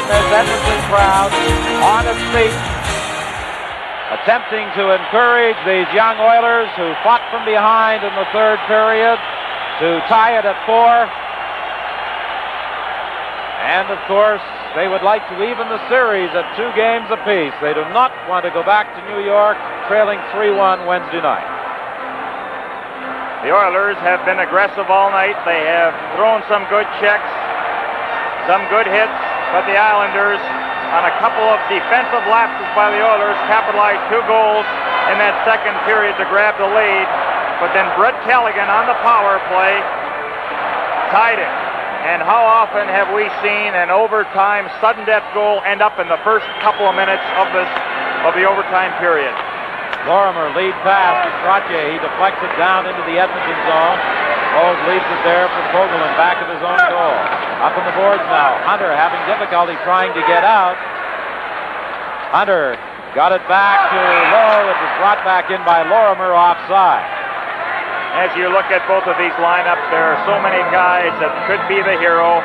There's Edmonton crowd on its feet, attempting to encourage these young Oilers who fought from behind in the third period to tie it at 4. And, of course, they would like to even the series at 2 games apiece. They do not want to go back to New York trailing 3-1 Wednesday night. The Oilers have been aggressive all night. They have thrown some good checks, some good hits, but the Islanders, on a couple of defensive lapses by the Oilers, capitalized 2 goals in that second period to grab the lead. But then Brett Callaghan on the power play tied it. And how often have we seen an overtime sudden death goal end up in the first couple of minutes of the overtime period? Lorimer lead pass to Trottier. He deflects it down into the Edmonton zone. Moog leaves it there for Fogelman, back of his own goal. Up on the boards now. Hunter having difficulty trying to get out. Hunter got it back to Lowe. It was brought back in by Lorimer offside. As you look at both of these lineups, there are so many guys that could be the hero.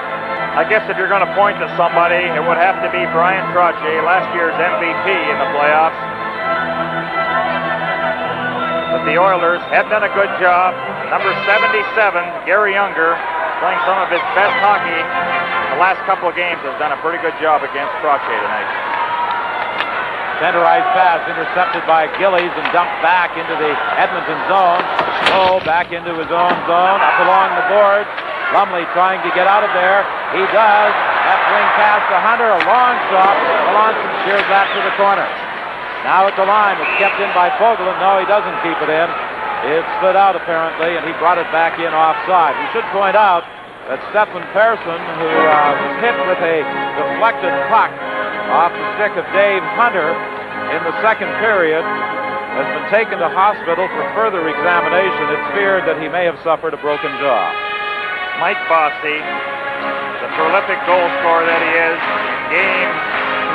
I guess if you're going to point to somebody, it would have to be Brian Trottier, last year's MVP in the playoffs. But the Oilers have done a good job. Number 77, Gary Younger, playing some of his best hockey the last couple of games, has done a pretty good job against Trottier tonight. Center ice pass intercepted by Gillies and dumped back into the Edmonton zone. Lowe back into his own zone, up along the boards. Lumley trying to get out of there. He does. Left wing pass to Hunter, a long shot. Melanson shears that to the corner. Now at the line, it's kept in by Fogelman. No, he doesn't keep it in. It slid out apparently, and he brought it back in offside. We should point out that Stefan Persson, who was hit with a deflected puck off the stick of Dave Hunter in the second period, has been taken to hospital for further examination. It's feared that he may have suffered a broken jaw. Mike Bossy, the prolific goal scorer that he is, Game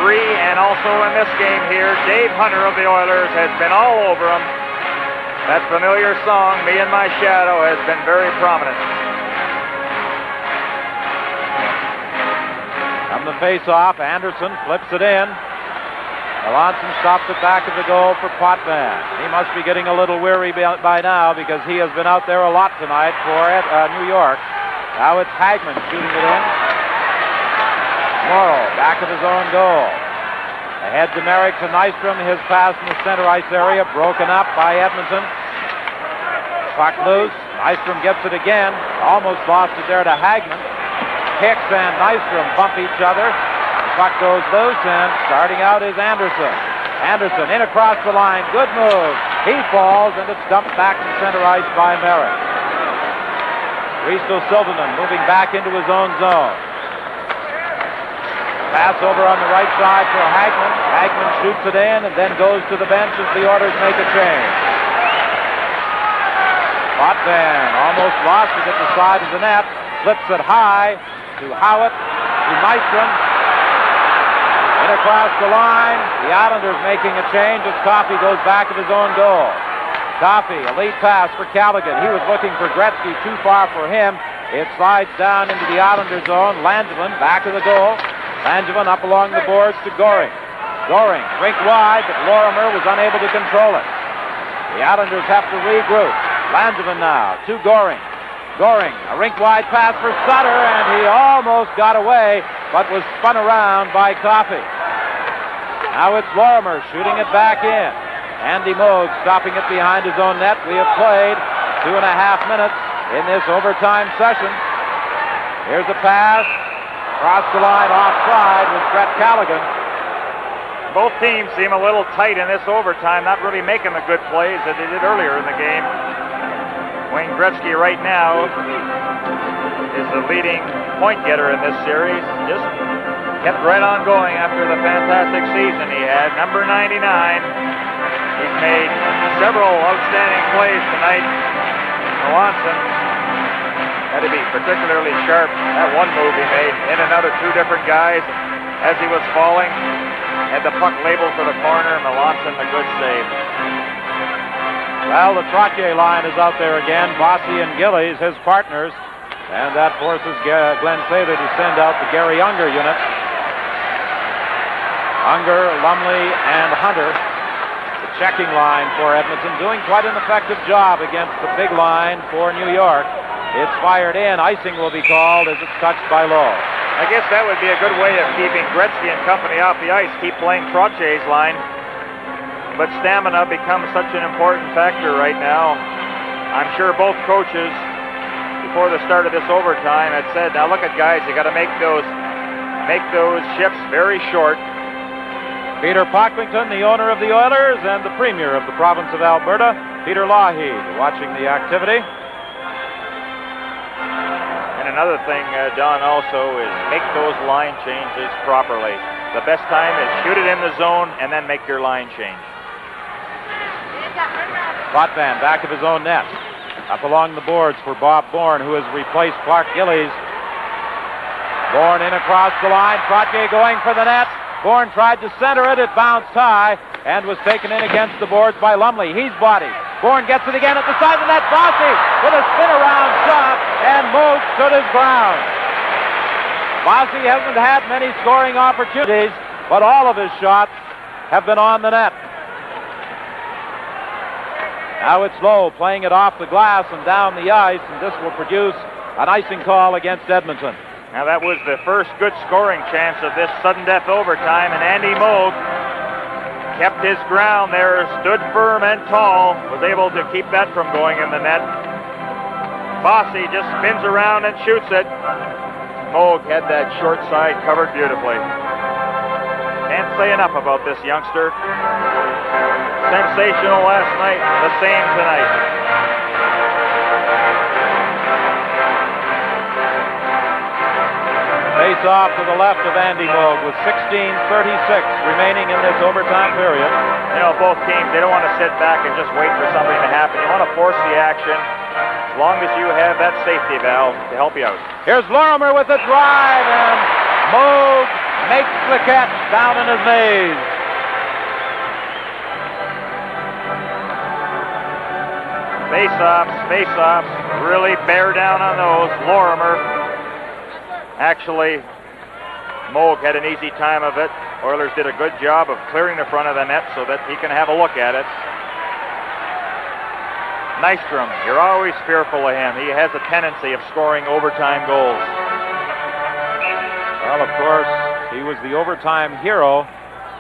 3 and also in this game here, Dave Hunter of the Oilers has been all over him. That familiar song, Me and My Shadow, has been very prominent. From the face-off, Anderson flips it in. Melanson stops it back of the goal for Potvin. He must be getting a little weary by now because he has been out there a lot tonight for New York. Now it's Hagman shooting it in. Morrow back of his own goal. Ahead to Merrick to Nystrom. His pass in the center ice area broken up by Edmonton. Puck loose. Nystrom gets it again. Almost lost it there to Hagman. Hicks and Nystrom bump each other. The puck goes loose, and starting out is Anderson. Anderson in across the line. Good move. He falls, and it's dumped back to center ice by Merrick. Risto Silverman moving back into his own zone. Pass over on the right side for Hagman. Hagman shoots it in and then goes to the bench as the Oilers make a change. Potvin almost lost it at the side of the net. Flips it high to Howitt, to Nystrom. In across the line. The Islanders making a change as Coffey goes back of his own goal. Coffey, a lead pass for Callaghan. He was looking for Gretzky, too far for him. It slides down into the Islander zone. Langevin back of the goal. Langevin up along the boards to Goring. Goring, rink wide, but Lorimer was unable to control it. The Islanders have to regroup. Langevin now to Goring. Goring, a rink-wide pass for Sutter, and he almost got away, but was spun around by Coffey. Now it's Lorimer shooting it back in. Andy Moog stopping it behind his own net. We have played 2.5 minutes in this overtime session. Here's a pass. Across the line offside with Brett Callaghan. Both teams seem a little tight in this overtime, not really making the good plays that they did earlier in the game. Wayne Gretzky right now is the leading point getter in this series. Just kept right on going after the fantastic season he had. Number 99. He's made several outstanding plays tonight. Melanson had to be particularly sharp. That one move he made in another 2 different guys as he was falling. Had the puck labeled for the corner. Melanson, a good save. Well, the Trottier line is out there again. Bossy and Gillies, his partners. And that forces Glenn Sather to send out the Gary Unger unit. Unger, Lumley, and Hunter. The checking line for Edmonton, doing quite an effective job against the big line for New York. It's fired in. Icing will be called as it's touched by Lowe. I guess that would be a good way of keeping Gretzky and company off the ice. Keep playing Trotier's line. But stamina becomes such an important factor right now. I'm sure both coaches, before the start of this overtime, had said, now look at guys, you got to make those shifts very short. Peter Pocklington, the owner of the Oilers and the premier of the province of Alberta, Peter Lougheed, watching the activity. And another thing, Don, also is make those line changes properly. The best time is shoot it in the zone and then make your line change. Potvin back of his own net. Up along the boards for Bob Bourne, who has replaced Clark Gillies. Bourne in across the line. Trottier going for the net. Bourne tried to center it. It bounced high and was taken in against the boards by Lumley. He's bodied. Bourne gets it again at the side of the net. Bossy with a spin-around shot, and Moog stood his ground. Bossy hasn't had many scoring opportunities, but all of his shots have been on the net. Now it's Lowe playing it off the glass and down the ice, and this will produce an icing call against Edmonton. Now that was the first good scoring chance of this sudden death overtime, and Andy Moog kept his ground there, stood firm and tall, was able to keep that from going in the net. Bossy just spins around and shoots it. Moog had that short side covered beautifully. Can't say enough about this youngster. Sensational last night, the same tonight. Face off to the left of Andy Moog with 16:36 remaining in this overtime period. You know, both teams, they don't want to sit back and just wait for something to happen. You want to force the action as long as you have that safety valve to help you out. Here's Lorimer with the drive, and Moog makes the catch down in his knees. Face-offs, really bear down on those. Lorimer. Actually, Moog had an easy time of it. Oilers did a good job of clearing the front of the net so that he can have a look at it. Nystrom, you're always fearful of him. He has a tendency of scoring overtime goals. Well, of course, he was the overtime hero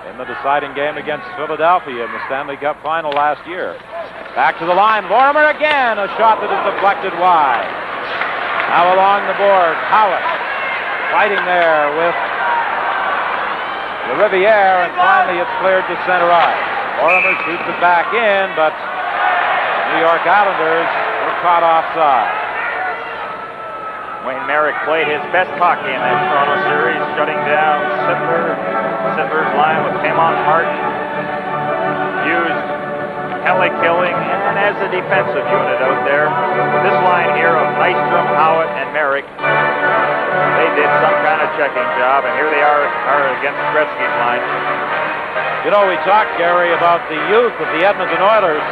in the deciding game against Philadelphia in the Stanley Cup final last year. Back to the line, Lorimer again, a shot that is deflected wide. Now along the board, Howard fighting there with the Riviere, and finally it's cleared to center ice. Lorimer shoots it back in, but the New York Islanders were caught offside. Wayne Merrick played his best hockey in that Toronto series, shutting down Sittler's line with Pemont Hart. Used Kelly Killing and as a defensive unit out there. This line here of Nystrom, Howitt, and Merrick, they did some kind of checking job, and here they are against Gretzky's line. You know, we talked, Gary, about the youth of the Edmonton Oilers.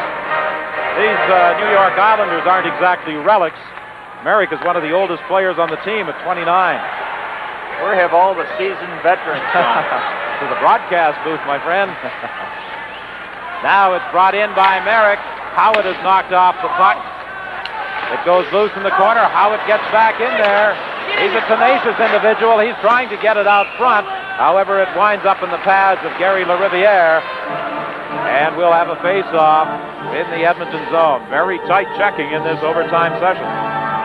These New York Islanders aren't exactly relics. Merrick is one of the oldest players on the team at 29. Where have all the seasoned veterans gone? To the broadcast booth, my friend. Now it's brought in by Merrick. Howitt is knocked off the puck. It goes loose in the corner. Howitt gets back in there. He's a tenacious individual. He's trying to get it out front. However, it winds up in the pads of Gary LaRiviere. And we'll have a face-off in the Edmonton zone. Very tight checking in this overtime session.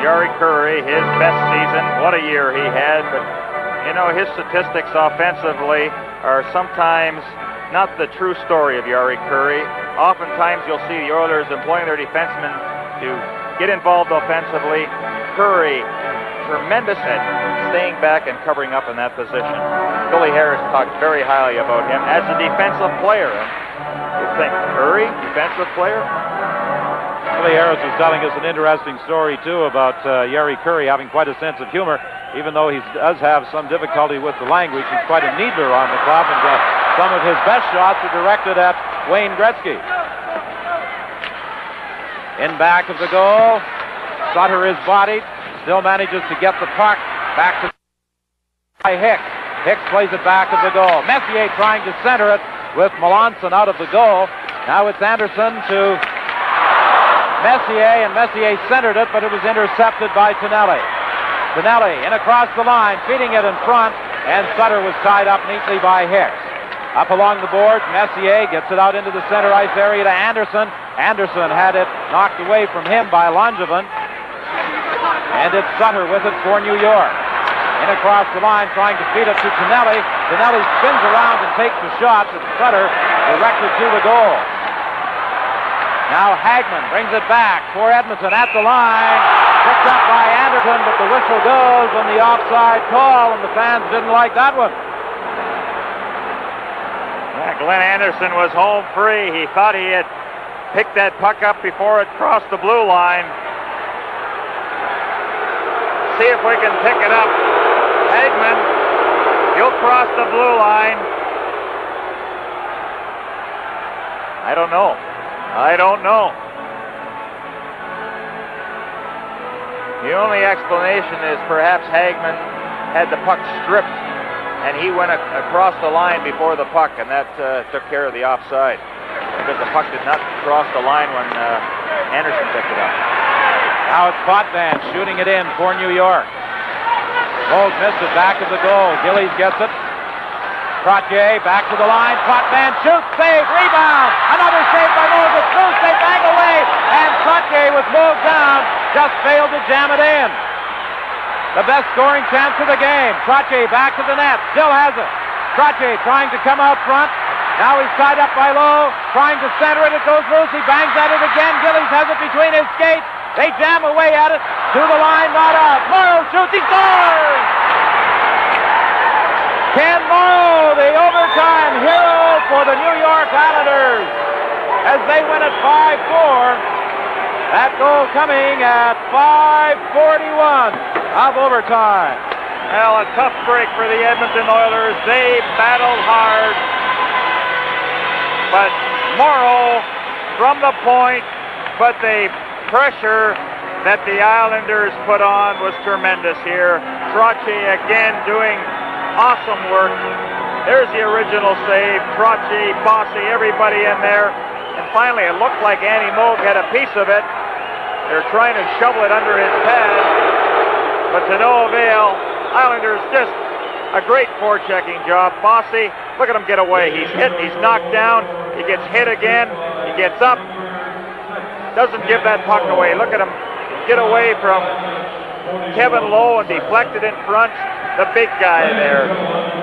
Jari Kurri, his best season. What a year he had. But, you know, his statistics offensively are sometimes not the true story of Jari Kurri. Oftentimes you'll see the Oilers employing their defensemen to get involved offensively. Kurri, tremendous at staying back and covering up in that position. Billy Harris talked very highly about him as a defensive player. You think, Kurri, defensive player? Billy Harris was telling us an interesting story, too, about Jari Kurri having quite a sense of humor. Even though he does have some difficulty with the language, he's quite a needler on the club, and some of his best shots are directed at Wayne Gretzky. In back of the goal, Sutter is bodied, still manages to get the puck back to by Hicks. Hicks plays it back of the goal. Messier trying to center it with Melanson out of the goal. Now it's Anderson to Messier, and Messier centered it, but it was intercepted by Tonelli. Stanley in across the line, feeding it in front, and Sutter was tied up neatly by Hicks. Up along the boards, Messier gets it out into the center ice area to Anderson. Anderson had it knocked away from him by Langevin. And it's Sutter with it for New York. In across the line, trying to feed it to Tonelli. Tonelli spins around and takes the shot, but Sutter directed to the goal. Now Hagman brings it back for Edmonton at the line. Picked up by Anderson, but the whistle goes on the offside call, and the fans didn't like that one. Yeah, Glenn Anderson was home free. He thought he had picked that puck up before it crossed the blue line. See if we can pick it up. Hagman, he'll cross the blue line. I don't know. The only explanation is perhaps Hagman had the puck stripped and he went across the line before the puck, and that took care of the offside, because the puck did not cross the line when Anderson picked it up. Now it's Potvin shooting it in for New York. Moog missed it back of the goal. Gillies gets it. Trottier back to the line. Potvin shoots, save, rebound. Another save by Moog. It's loose, they bang away, and Trottier with Moog down just failed to jam it in. The best scoring chance of the game. Trottier back to the net. Still has it. Trottier trying to come out front. Now he's tied up by Lowe. Trying to center it. It goes loose. He bangs at it again. Gillies has it between his skates. They jam away at it. To the line, not out. Morrow shoots. He scores! Ken Morrow, the overtime hero for the New York Islanders, as they win at 5-4. That goal coming at 5:41 of overtime. Well, a tough break for the Edmonton Oilers. They battled hard, but Morrow from the point, but the pressure that the Islanders put on was tremendous here. Trottier again doing awesome work. There's the original save. Trottier, Bossy, everybody in there. And finally, it looked like Andy Moog had a piece of it. They're trying to shovel it under his pad, but to no avail. Islanders just a great forechecking job. Bossy, look at him get away. He's hit, he's knocked down, he gets hit again, he gets up, doesn't give that puck away. Look at him get away from Kevin Lowe and deflect it in front. The big guy there,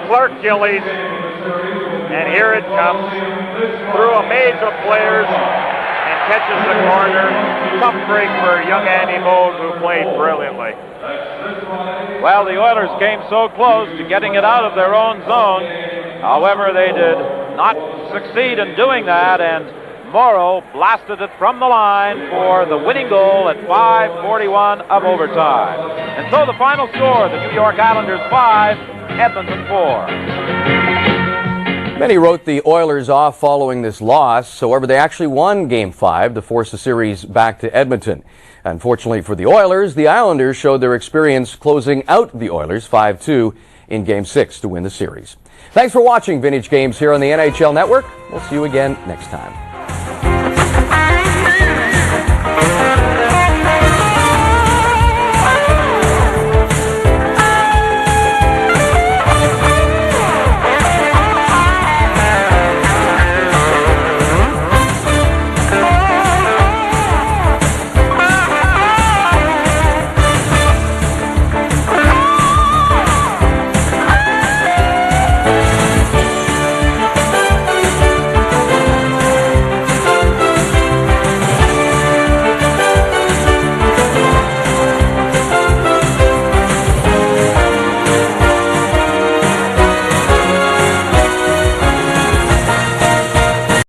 Clark Gillies, and here it comes through a maze of players and catches the corner. Tough break for young Andy Moog, who played brilliantly. Well, the Oilers came so close to getting it out of their own zone. However, they did not succeed in doing that, and Morrow blasted it from the line for the winning goal at 5:41 of overtime. And so the final score, the New York Islanders 5, Edmonton 4. Many wrote the Oilers off following this loss. However, they actually won Game 5 to force the series back to Edmonton. Unfortunately for the Oilers, the Islanders showed their experience closing out the Oilers 5-2 in Game 6 to win the series. Thanks for watching Vintage Games here on the NHL Network. We'll see you again next time.